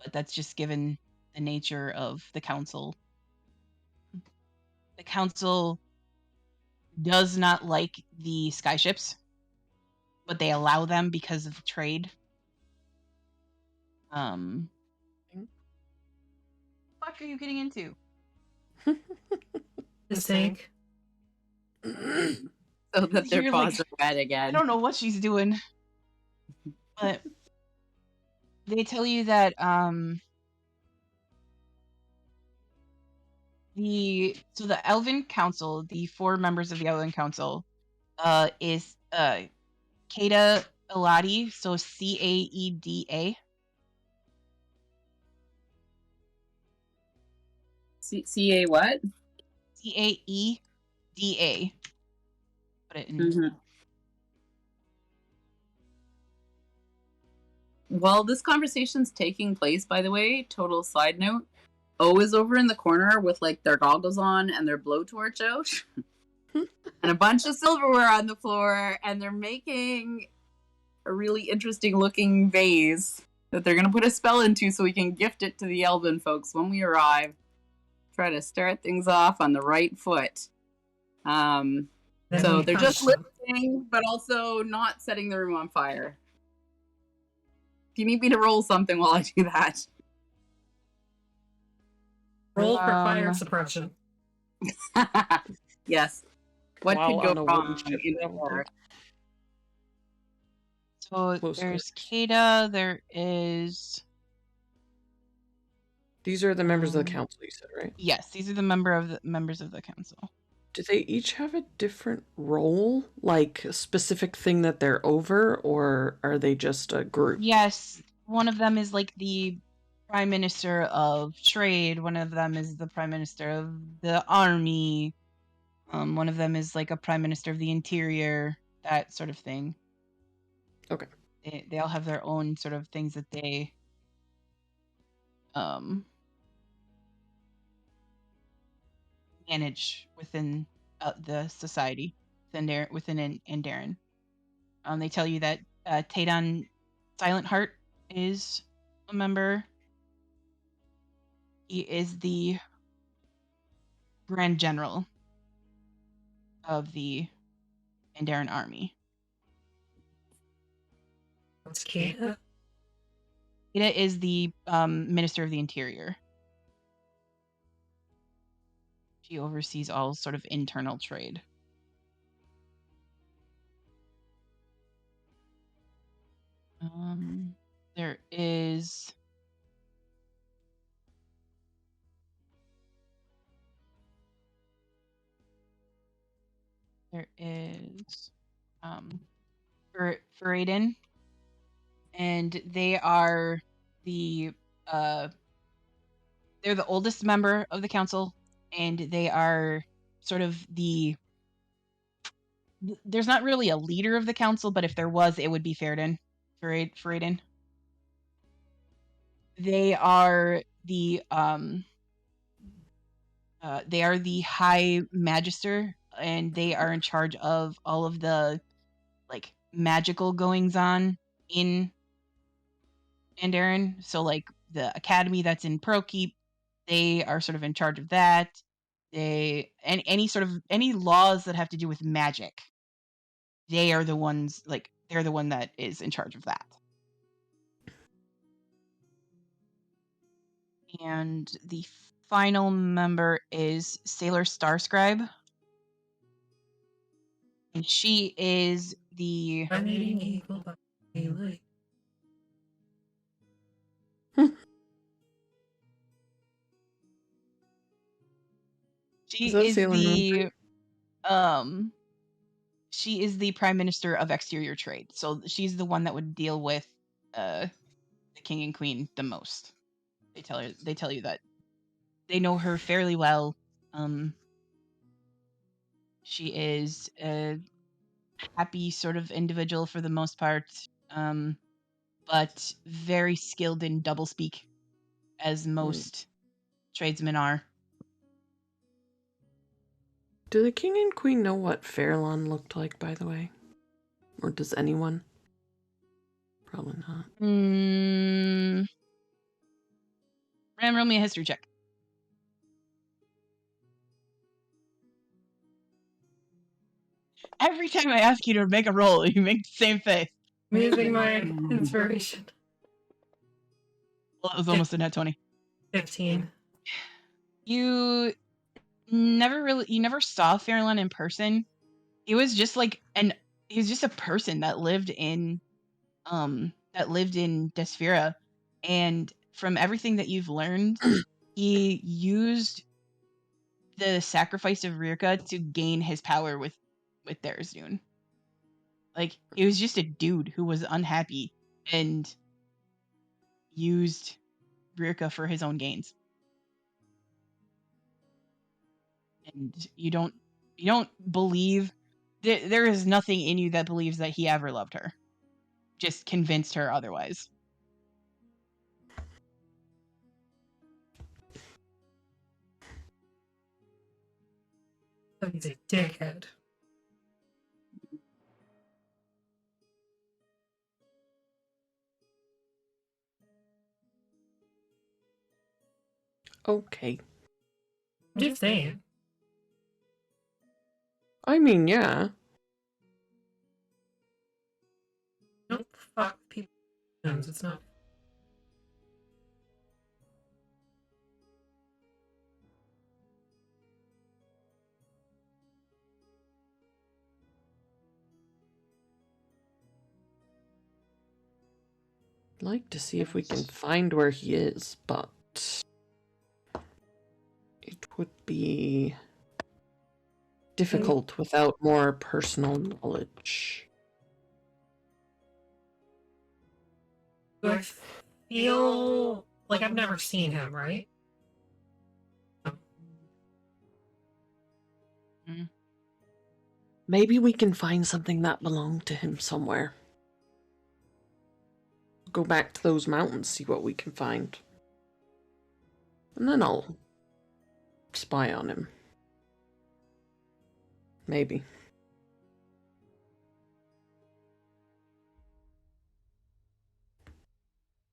but that's just given the nature of the council. The council does not like the skyships, but they allow them because of trade. What are you getting into? The sink. So that their paws are wet again. I don't know what she's doing. But they tell you that the Elven Council, the 4 members of the Elven Council, is Caeda Eladi, so Caeda. CA what? Caeda. Put it in. Mm-hmm. While this conversation's taking place, by the way, total side note, O is over in the corner with like their goggles on and their blowtorch out. And a bunch of silverware on the floor, and they're making a really interesting looking vase that they're going to put a spell into so we can gift it to the Elven folks when we arrive. Try to start things off on the right foot. So they're just listening, but also not setting the room on fire. If you need me to roll something while I do that. Roll for fire suppression. Yes. What could go wrong? So there's Caeda, there is... These are the members of the council, you said, right? Yes, these are the members of the council. Do they each have a different role? Like a specific thing that they're over, or are they just a group? Yes, one of them is like the Prime Minister of Trade, one of them is the Prime Minister of the Army, one of them is like a Prime Minister of the Interior, that sort of thing. Okay. They all have their own sort of things that they manage within the society within Andaran. They tell you that Tadon Silentheart is a member. He is the Grand General of the Andaran army. What's Caeda? Caeda is the Minister of the Interior. She oversees all sort of internal trade. There is... There is Feraden, and they are the they're the oldest member of the council, and they are sort of there's not really a leader of the council, but if there was, it would be Feraden. They are the High Magister, and they are in charge of all of the like magical goings on in Andaran. So like the academy that's in Pearlkeep, they are sort of in charge of that. Any laws that have to do with magic, they are the ones, like they're the one that is in charge of that. And the final member is Sailor Starscribe. And she is the... She is the Prime Minister of Exterior Trade. So she's the one that would deal with the King and Queen the most. They tell you that they know her fairly well. She is a happy sort of individual for the most part, but very skilled in doublespeak, as most tradesmen are. Do the King and Queen know what Fairlawn looked like, by the way? Or does anyone? Probably not. Roll me a history check. Every time I ask you to make a roll, you make the same face. I'm using my inspiration. Well, it was almost a nat 20. 15. You never saw Fairlawn in person. He was just like he was just a person that lived in Desphira, and from everything that you've learned, he used the sacrifice of Rirka to gain his power with Tharizdun. Like, he was just a dude who was unhappy and used Rirka for his own gains. And you don't believe there is nothing in you that believes that he ever loved her. Just convinced her otherwise. So he's a dickhead. Okay. I'm just saying. I mean, yeah. Don't fuck people. It's not. I'd like to see if we can find where he is, but it would be difficult without more personal knowledge. Do I feel like I've never seen him, right? Maybe we can find something that belonged to him somewhere. Go back to those mountains, see what we can find. And then I'll spy on him. Maybe.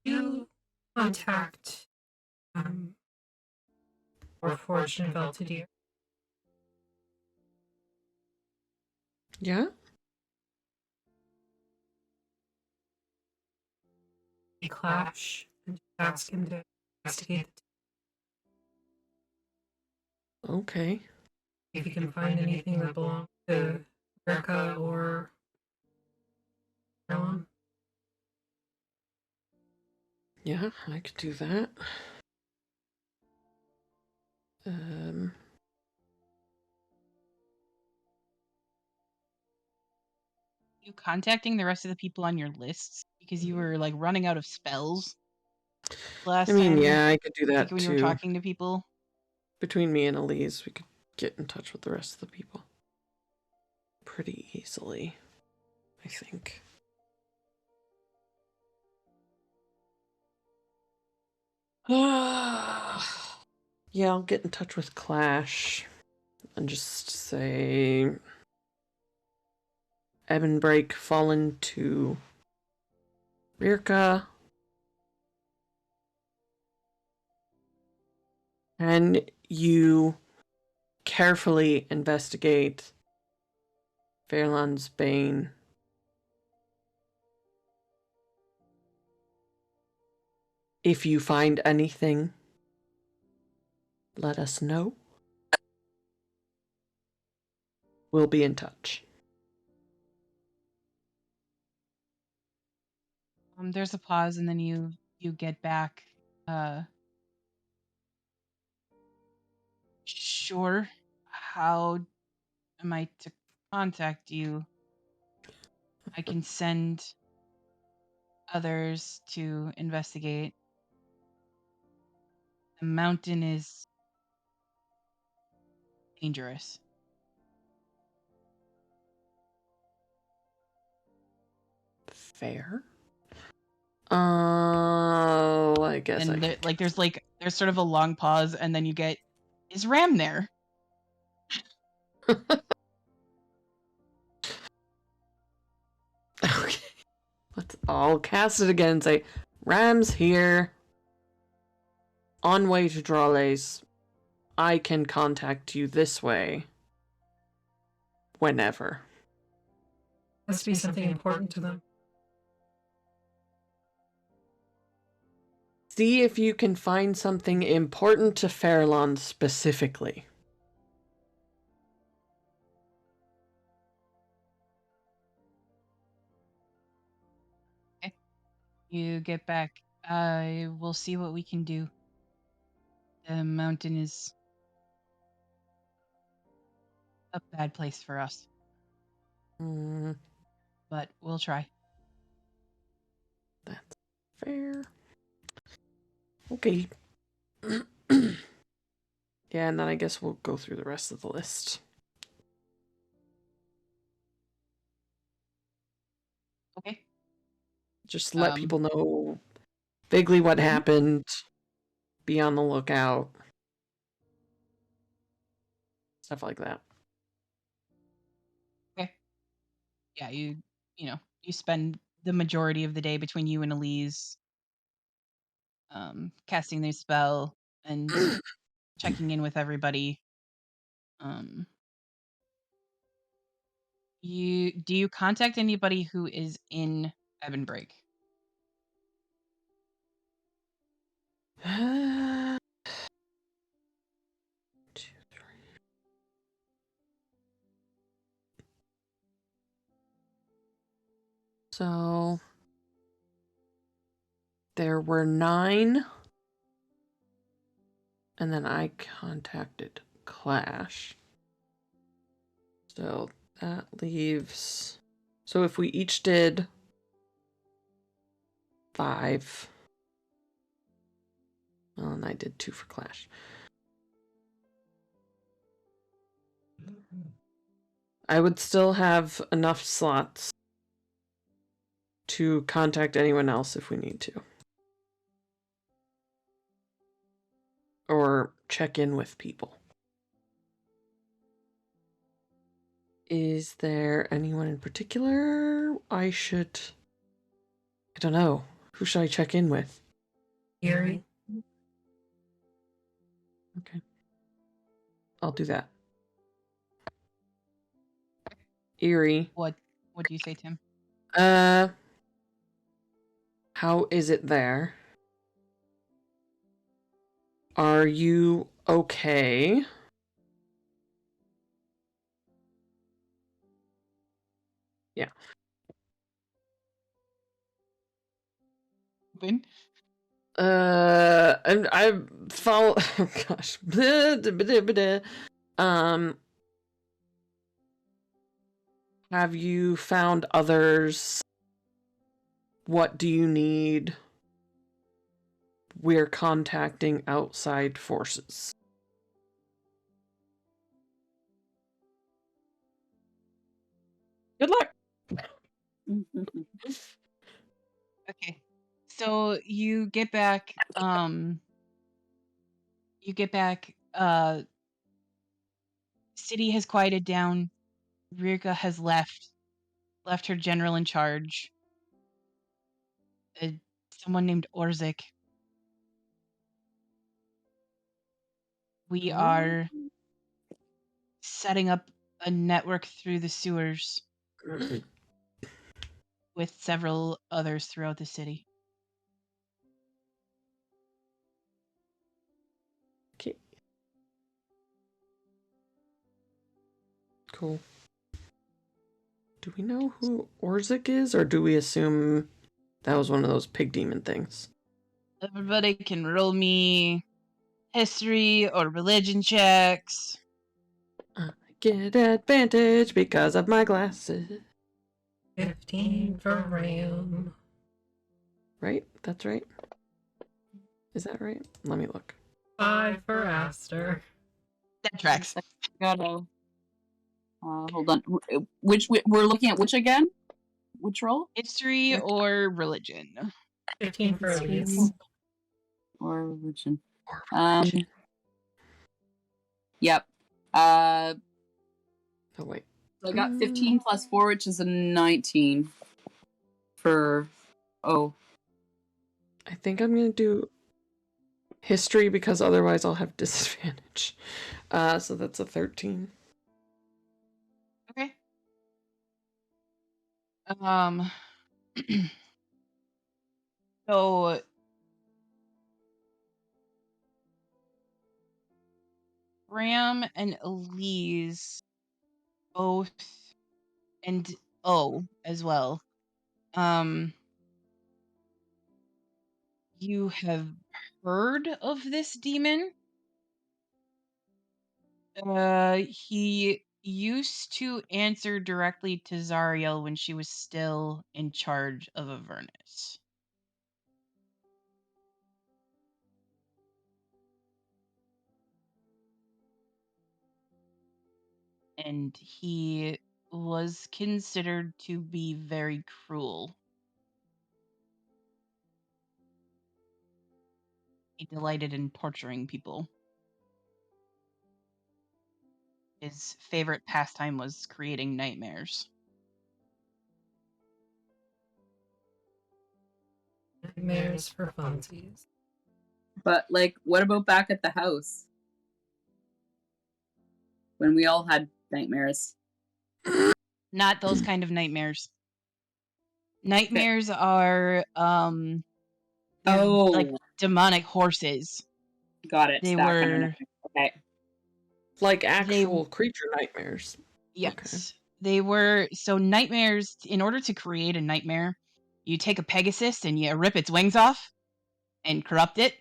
You contact or Forge and Veltidir. Yeah? You clash and ask him to investigate Okay. if you can find anything that belongs to Rirka or Ellen. Yeah, I could do that. You contacting the rest of the people on your lists because you were like running out of spells last time. Yeah, I could do that like when too. you were talking to people. Between me and Elise, we could get in touch with the rest of the people pretty easily, I think. Yeah, I'll get in touch with Clash and just say Ebonbreak fallen to Rirka. And you carefully investigate Fairland's Bane. If you find anything, let us know. We'll be in touch. There's a pause, and then you get back. Sure. How am I to contact you? I can send others to investigate. The mountain is dangerous. Fair. I guess. And there's sort of a long pause, and then you get, is Ram there? Okay. I'll cast it again and say, Ram's here. On way to Drales. I can contact you this way. Whenever. Must be something important to them. See if you can find something important to Fairlawn specifically. Okay. You get back. We'll see what we can do. The mountain is a bad place for us. But we'll try. That's fair. Okay. Yeah, and then I guess we'll go through the rest of the list. Okay. Just let people know vaguely what happened. Be on the lookout. Stuff like that. Okay. Yeah, you spend the majority of the day between you and Elise casting their spell and checking in with everybody. Do you contact anybody who is in Ebonbreak? So there were 9, and then I contacted Clash. So that leaves. So if we each did 5, well, and I did 2 for Clash. I would still have enough slots to contact anyone else if we need to. Or check in with people. Is there anyone in particular I don't know. Who should I check in with? Gary. Okay. I'll do that. Eerie. What do you say, Tim? How is it there? Are you okay? Yeah. Open. And I follow. Oh gosh. Have you found others? What do you need? We're contacting outside forces. Good luck. Okay. So you get back city has quieted down. Rirka has left her general in charge. Someone named Orzik. We are setting up a network through the sewers with several others throughout the city. Okay. Cool. Do we know who Orzik is, or do we assume that was one of those pig demon things? Everybody can roll me history or religion checks. I get advantage because of my glasses. 15 for Ram. Right? That's right. Is that right? Let me look. 5 for Aster. That tracks. Gotta. Hold on. Which we're looking at? Which again? Which roll? History or religion? 15 for Elise. Or religion. Religion. Yep. Oh wait. So I got 15 plus 4, which is a 19 for I think I'm gonna do history because otherwise I'll have disadvantage. So that's a 13. Okay. So Ram and Elise both, and O as well. You have heard of this demon? He used to answer directly to Zariel when she was still in charge of Avernus. And he was considered to be very cruel. He delighted in torturing people. His favorite pastime was creating nightmares. Nightmares for funsies. But, like, what about back at the house? When we all had nightmares. Not those kind of nightmares. Nightmares are like demonic horses. Got it. They that were kind of okay. Like actual creature nightmares. Yes. Okay. They were nightmares. In order to create a nightmare, you take a Pegasus and you rip its wings off and corrupt it.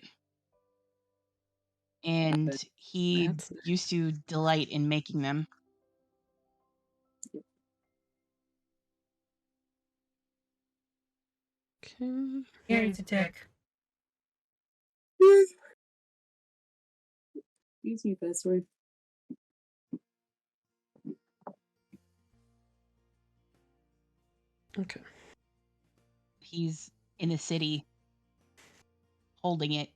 And he used to delight in making them. Okay. Here's a tick. Excuse me, password. Okay. He's in the city holding it.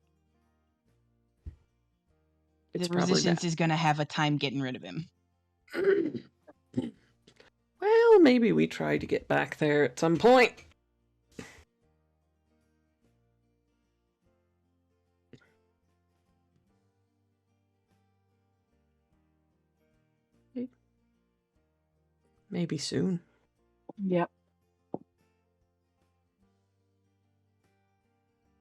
It's the resistance is going to have a time getting rid of him. Well, maybe we try to get back there at some point. Maybe soon. Yep.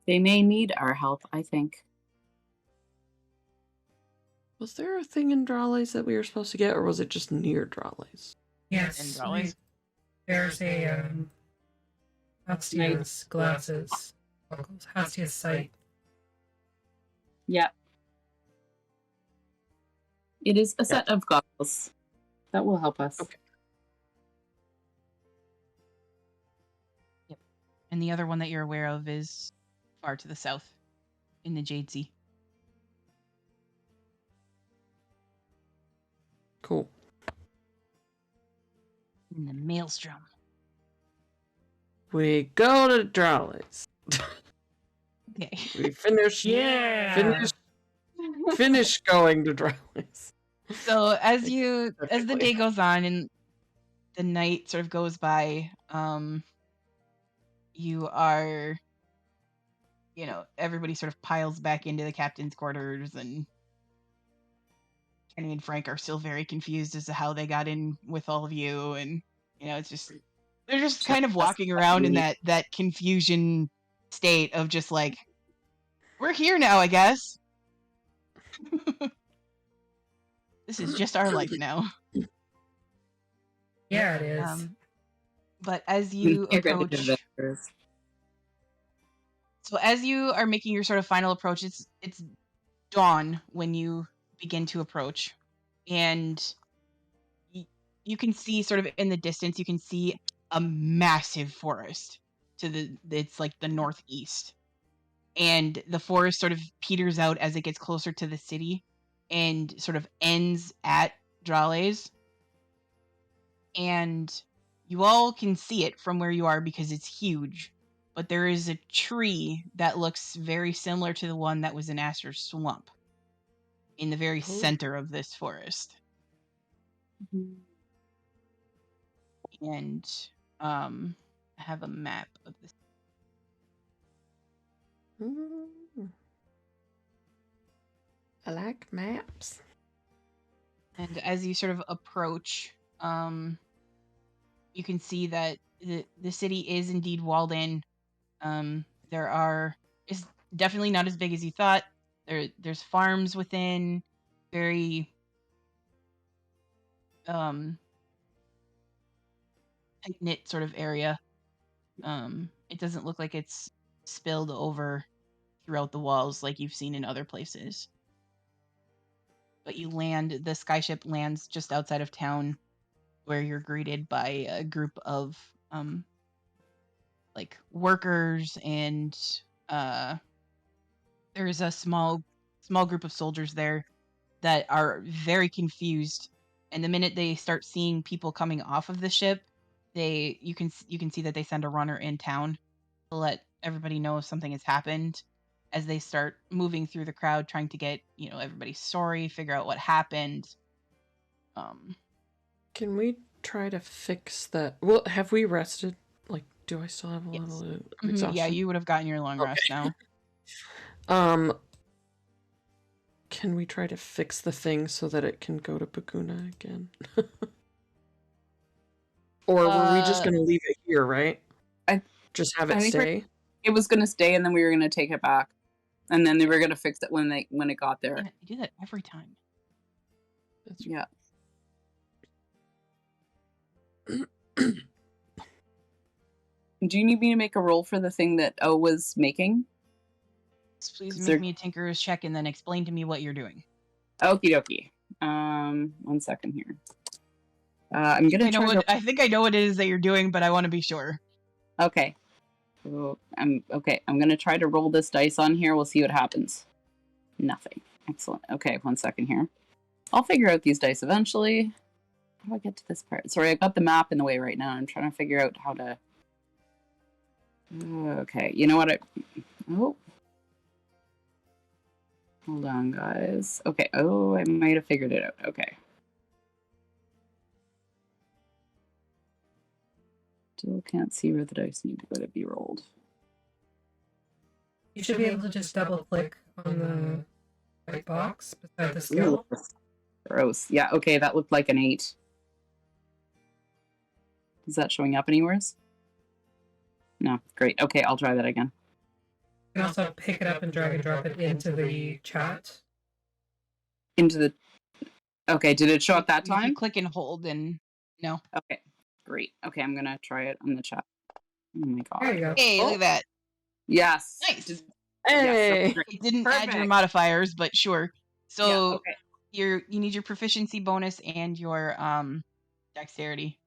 They may need our help, I think. Was there a thing in Drawlays that we were supposed to get, or was it just near Drawlays? Yes. In Drawlays? There's a Hastia's glasses. Hastia's sight. Yep. It is a set of goggles. That will help us. Okay. Yep. And the other one that you're aware of is far to the south in the Jade Sea. Cool. In the Maelstrom. We go to Drawlays. Okay. We finish. Yeah. Finish going to Drawlays. So as the day goes on and the night sort of goes by, you are, everybody sort of piles back into the captain's quarters, and Kenny and Frank are still very confused as to how they got in with all of you, and it's just they're just kind of walking around in that confusion state of just like, we're here now, I guess. This is just our life now. Yeah, it is. But as you approach, so as you are making your sort of final approach, it's dawn when you begin to approach, and you can see sort of in the distance, you can see a massive forest it's like the northeast, and the forest sort of peters out as it gets closer to the city and sort of ends at Drawlays. And you all can see it from where you are because it's huge, but there is a tree that looks very similar to the one that was in Astor's Swamp in the very center of this forest. Mm-hmm. And I have a map of this. I like maps. And as you sort of approach, you can see that the city is indeed walled in. It's definitely not as big as you thought. There's farms within, very tight-knit sort of area. It doesn't look like it's spilled over throughout the walls like you've seen in other places. but you land. The skyship lands just outside of town, where you're greeted by a group of like workers, and there's a small group of soldiers there that are very confused. And the minute they start seeing people coming off of the ship, you can see that they send a runner in town to let everybody know if something has happened, as they start moving through the crowd trying to get, everybody's story, figure out what happened. Can we try to fix that? Well, have we rested? Like, do I still have a Yes. level of exhaustion? Yeah, you would have gotten your long rest now. Can we try to fix the thing so that it can go to Paguna again? Or were we just going to leave it here, right? Just have it stay? It was going to stay, and then we were going to take it back. And then they were going to fix it when it got there. Yeah, you do that every time. Yeah. Do you need me to make a roll for the thing that O was making? Please make me a tinkerer's check and then explain to me what you're doing. Okie dokie. 1 second here. I'm gonna try. I think I know what it is that you're doing, but I want to be sure. Okay. I'm gonna try to roll this dice on here. We'll see what happens. Nothing. Excellent. Okay, 1 second here. I'll figure out these dice eventually. How do I get to this part? Sorry, I got the map in the way right now. I'm trying to figure out how to. Okay, you know what? Oh. Hold on, guys. Okay. Oh, I might have figured it out. Okay. Still can't see where the dice need to go to be rolled. You should be able to just double click on the white box beside the skill. Ooh, gross. Yeah, okay, that looked like an 8. Is that showing up anywhere? No. Great. Okay, I'll try that again. You can also pick it up and drag and drop it into the chat. Okay, did it show up that time? You click and hold and no. Okay, great. Okay, I'm gonna try it on the chat. Oh my god. There you go. Hey, look at that. Yes. Nice. Hey. Yes, it didn't add your modifiers, but sure. So yeah, okay. You need your proficiency bonus and your dexterity.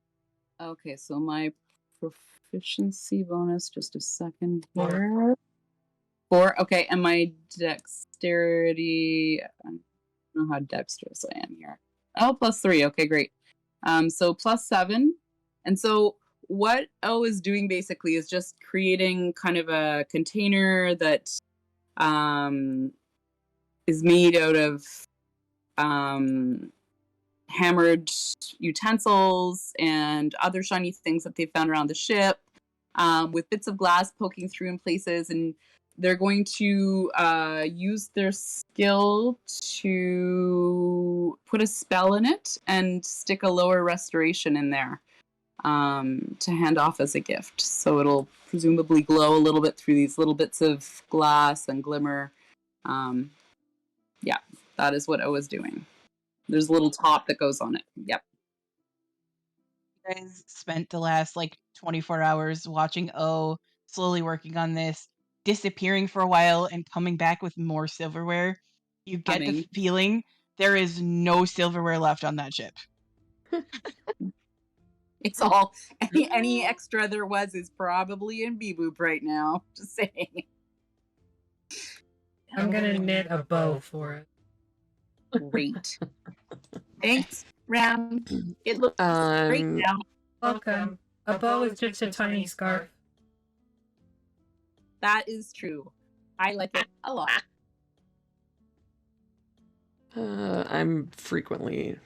Okay, so my proficiency bonus, just a second here. 4. Okay, and my dexterity, I don't know how dexterous I am here. Oh, +3. Okay, great. So +7. And so what O is doing basically is just creating kind of a container that is made out of hammered utensils and other shiny things that they found around the ship, with bits of glass poking through in places, and they're going to use their skill to put a spell in it and stick a lower restoration in there to hand off as a gift. So it'll presumably glow a little bit through these little bits of glass and glimmer. Yeah, that is what O is doing. There's a little top that goes on it. Yep. You guys spent the last 24 hours watching O slowly working on this, disappearing for a while and coming back with more silverware. You get the feeling there is no silverware left on that ship. It's all any extra there was is probably in B-Boop right now. Just saying. I'm gonna knit a bow for it. Great. Thanks, Ram. It looks great now. Welcome. A bow is just a tiny scarf. That is true. I like it a lot. I'm frequently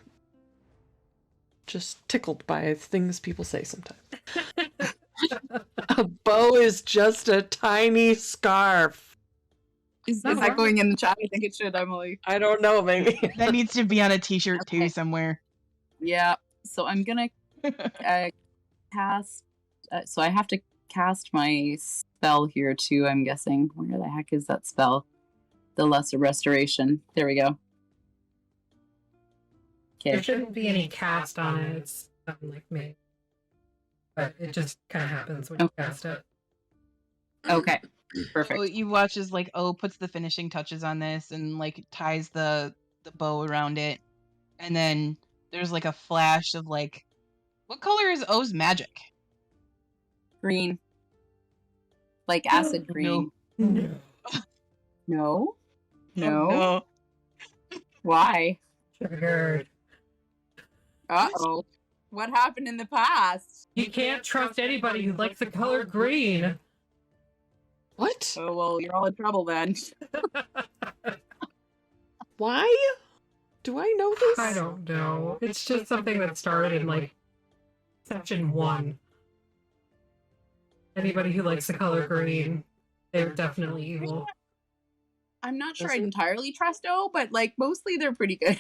just tickled by things people say sometimes. A bow is just a tiny scarf. Is that going in the chat? I think it should, Emily. I don't know, maybe. That needs to be on a t-shirt too somewhere. Yeah. So I'm gonna cast. So I have to cast my spell here too, I'm guessing. Where the heck is that spell? The Lesser Restoration. There we go. Okay. There shouldn't be any cast on it. It's something like me. But it just kind of happens when you cast it. Okay. Perfect. So you watch as O puts the finishing touches on this and ties the the bow around it, and then there's like a flash of like, what color is O's magic? Green. Like acid green. No. No? No? No. Why? Triggered. Uh-oh. What happened in the past? You can't trust anybody who likes the color green. What? Oh, well, you're all in trouble then. Why? Do I know this? I don't know. It's just something that started in, like, section 1. Anybody who likes the color green, they're definitely evil. I'm not sure Does I'd it? entirely trust O, but, like, mostly they're pretty good.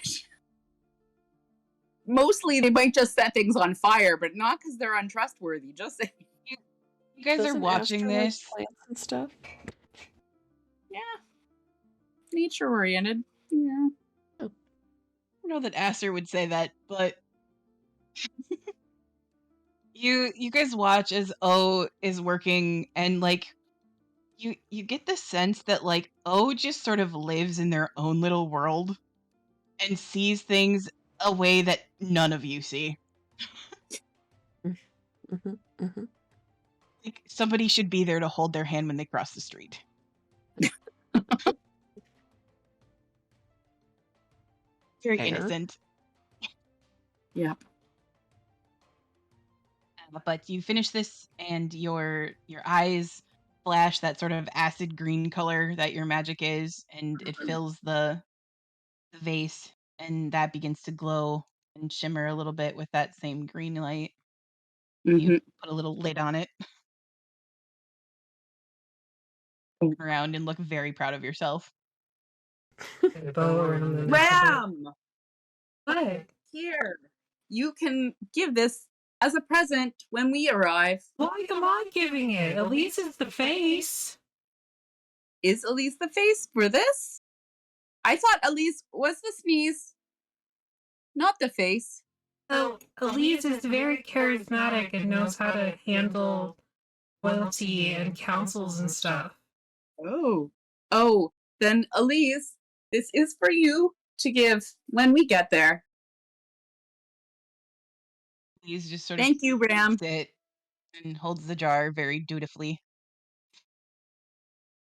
Mostly they might just set things on fire, but not because they're untrustworthy. Just saying. You guys are Doesn't watching Aster like this. plants and stuff? Yeah. Nature oriented. Yeah. I don't know that Aster would say that, but you guys watch as O is working, and like you get the sense that like O just sort of lives in their own little world and sees things a way that none of you see. Mm-hmm, mm-hmm. Like somebody should be there to hold their hand when they cross the street. Very Fair. innocent. Yep. But you finish this, and your eyes flash that sort of acid green color that your magic is, and it fills the vase, and that begins to glow and shimmer a little bit with that same green light. Mm-hmm. You put a little lid on it. Turn around and look very proud of yourself. Ram! What? Here. You can give this as a present when we arrive. Why am I giving it? Elise is the face. Is Elise the face for this? I thought Elise was the sneeze, not the face. Well, Elise is very charismatic and knows how to handle loyalty and councils and stuff. Oh. Oh, then Elise, this is for you to give when we get there. He's just sort of Thank you, Ram. takes it and holds the jar very dutifully.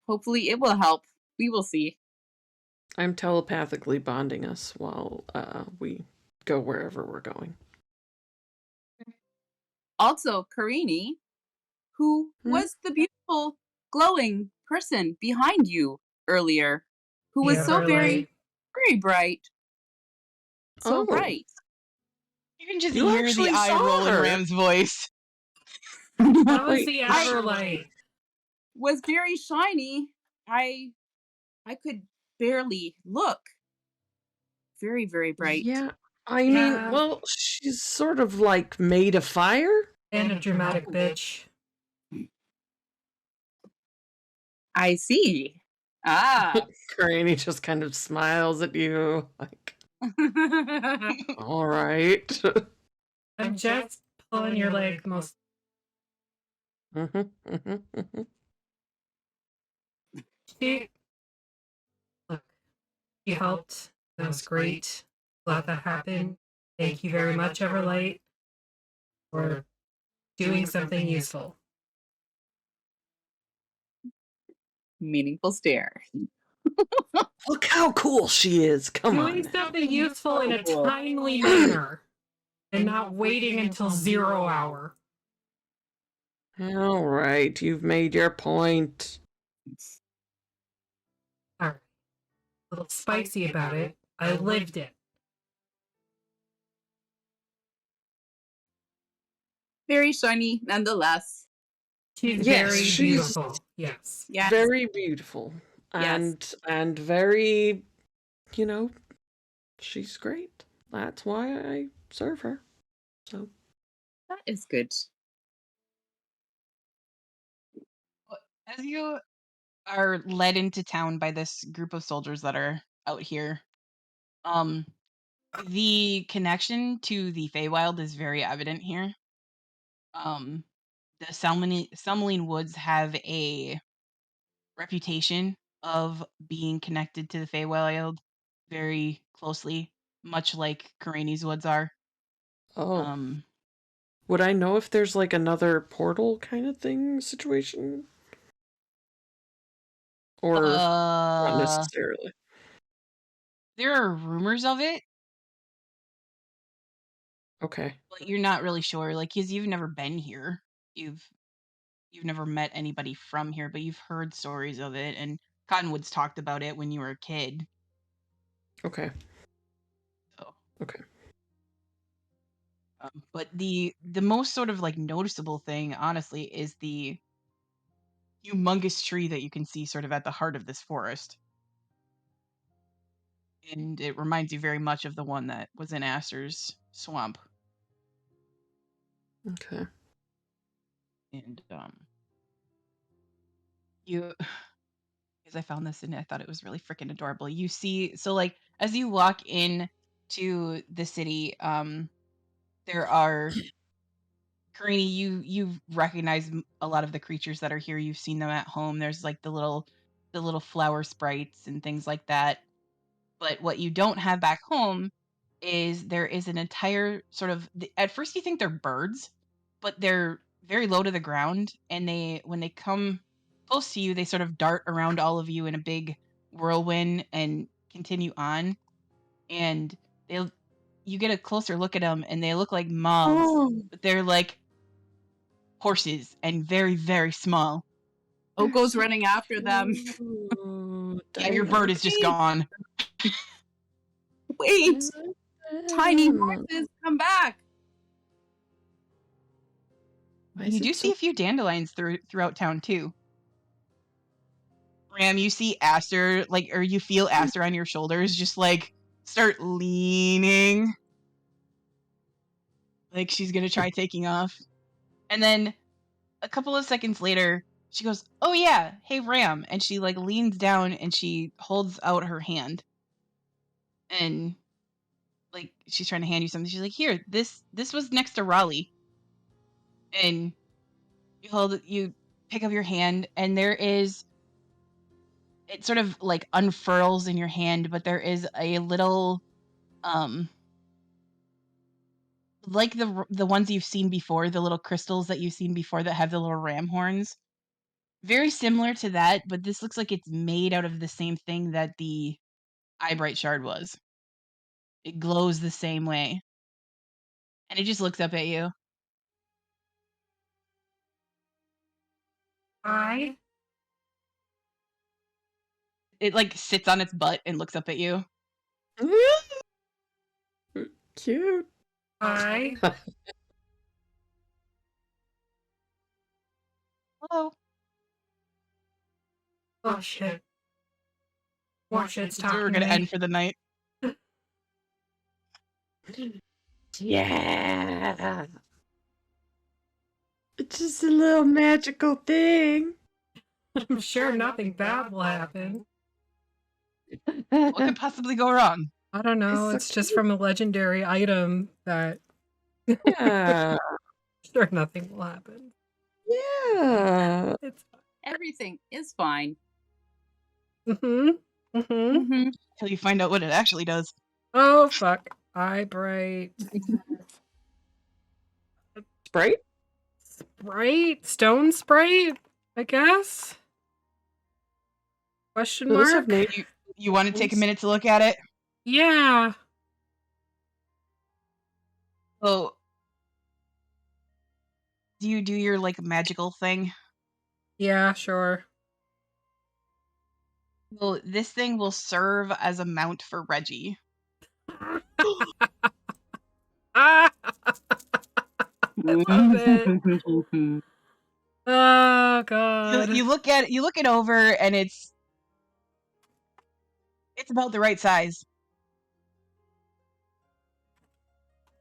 Hopefully it will help. We will see. I'm telepathically bonding us while we go wherever we're going. Also, Karini, who was the beautiful, glowing person behind you earlier, who was so very, very bright. So Oh. bright. You can just You hear the actually eye saw roll in her. Ram's voice. That was Wait, the Everlight. Was very shiny. I could barely look. Very, very bright. Yeah, I mean, Yeah. well, she's sort of like made of fire. And a dramatic bitch. I see. Ah. Karini just kind of smiles at you, like, all right. I'm just pulling your leg most. Mhm, mhm, mhm. Look, you helped. That was great. Glad that happened. Thank you very much, Everlight, for doing something useful. Meaningful stare. Look how cool she is. Come Doing on. something useful in a timely manner and not waiting until 0 hour. All right, you've made your point. All right. A little spicy about it. I lived it. Very shiny, nonetheless. She's Yes, very she's- beautiful. Yes. Yes. Very beautiful. Yes. And very, you know, she's great. That's why I serve her. So That is good. As you are led into town by this group of soldiers that are out here, the connection to the Feywild is very evident here. The Selmeline Woods have a reputation of being connected to the Feywild, very closely, much like Kareni's woods are. Oh. Would I know if there's like another portal kind of thing situation? Or not necessarily? There are rumors of it. Okay. But you're not really sure, like, 'cause you've never been here. You've never met anybody from here, but you've heard stories of it, and Cottonwoods talked about it when you were a kid. Okay. So. Okay. But the most sort of like noticeable thing, honestly, is the humongous tree that you can see sort of at the heart of this forest. And it reminds you very much of the one that was in Aster's swamp. Okay. And you because I found this and I thought it was really freaking adorable. You see, so like as you walk in to the city, there are Karini, you recognize a lot of the creatures that are here. You've seen them at home. There's like the little flower sprites and things like that. But what you don't have back home is there is an entire sort of at first you think they're birds, but they're very low to the ground, and they when they come close to you, they sort of dart around all of you in a big whirlwind and continue on. And they you get a closer look at them, and they look like moths, but they're like horses and very, very small. Oko's running after them. Yeah, your bird is just gone. Wait! Tiny horses, come back! You do see a few dandelions throughout town too. Ram, you see Aster, like, or you feel Aster on your shoulders, just like start leaning, like she's gonna try taking off. And then a couple of seconds later, she goes, "Oh yeah, hey Ram," and she like leans down and she holds out her hand, and like she's trying to hand you something. She's like, "Here, this was next to Raleigh," and you pick up your hand, and there is it sort of like unfurls in your hand, but there is a little like the ones you've seen before, the little crystals that you've seen before that have the little ram horns. Very similar to that, but this looks like it's made out of the same thing that the Eyebright shard was. It glows the same way. And it just looks up at you. Hi. It like sits on its butt and looks up at you. Cute. Hi. Hello. Oh shit. More shit's talking. We're gonna end for the night. Yeah. It's just a little magical thing. I'm sure nothing bad will happen. What could possibly go wrong? I don't know. It's just from a legendary item that. Yeah. Sure, nothing will happen. Yeah. It's Everything is fine. Till Till you find out what it actually does. Oh fuck! Eyebright. Sprite? Sprite? Stone sprite? I guess. Question mark. You want to take a minute to look at it? Yeah. Oh. Do you do your like magical thing? Yeah, sure. Well, this thing will serve as a mount for Reggie. I love it. Oh god. You look it over, and it's about the right size.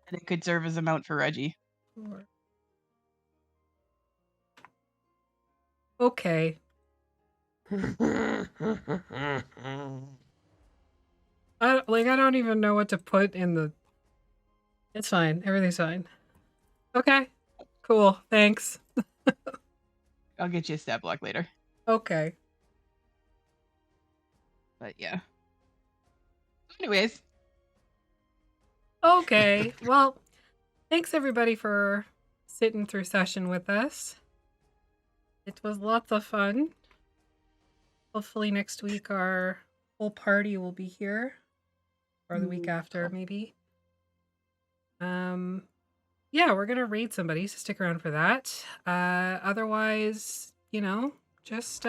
And it could serve as a mount for Reggie. Okay. I don't even know what to put in the. It's fine. Everything's fine. Okay. Cool. Thanks. I'll get you a stat block later. Okay. But yeah. Anyways. Okay. Well, thanks everybody for sitting through session with us. It was lots of fun. Hopefully next week our whole party will be here. Or the week after, maybe. Yeah, we're gonna raid somebody, so stick around for that. Otherwise, just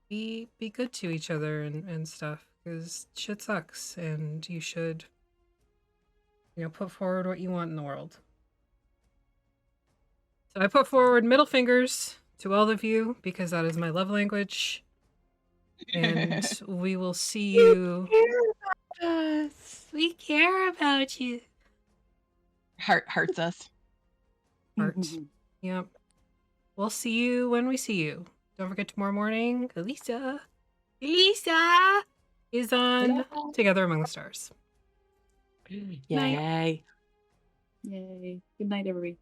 be good to each other and stuff, because shit sucks, and you should put forward what you want in the world. So I put forward middle fingers to all of you, because that is my love language. And we will see you. We care about you. Heart hurts us. Heart. Yep. We'll see you when we see you. Don't forget tomorrow morning, Elisa is on Together Among the Stars. Yay. Yay. Good night, everybody.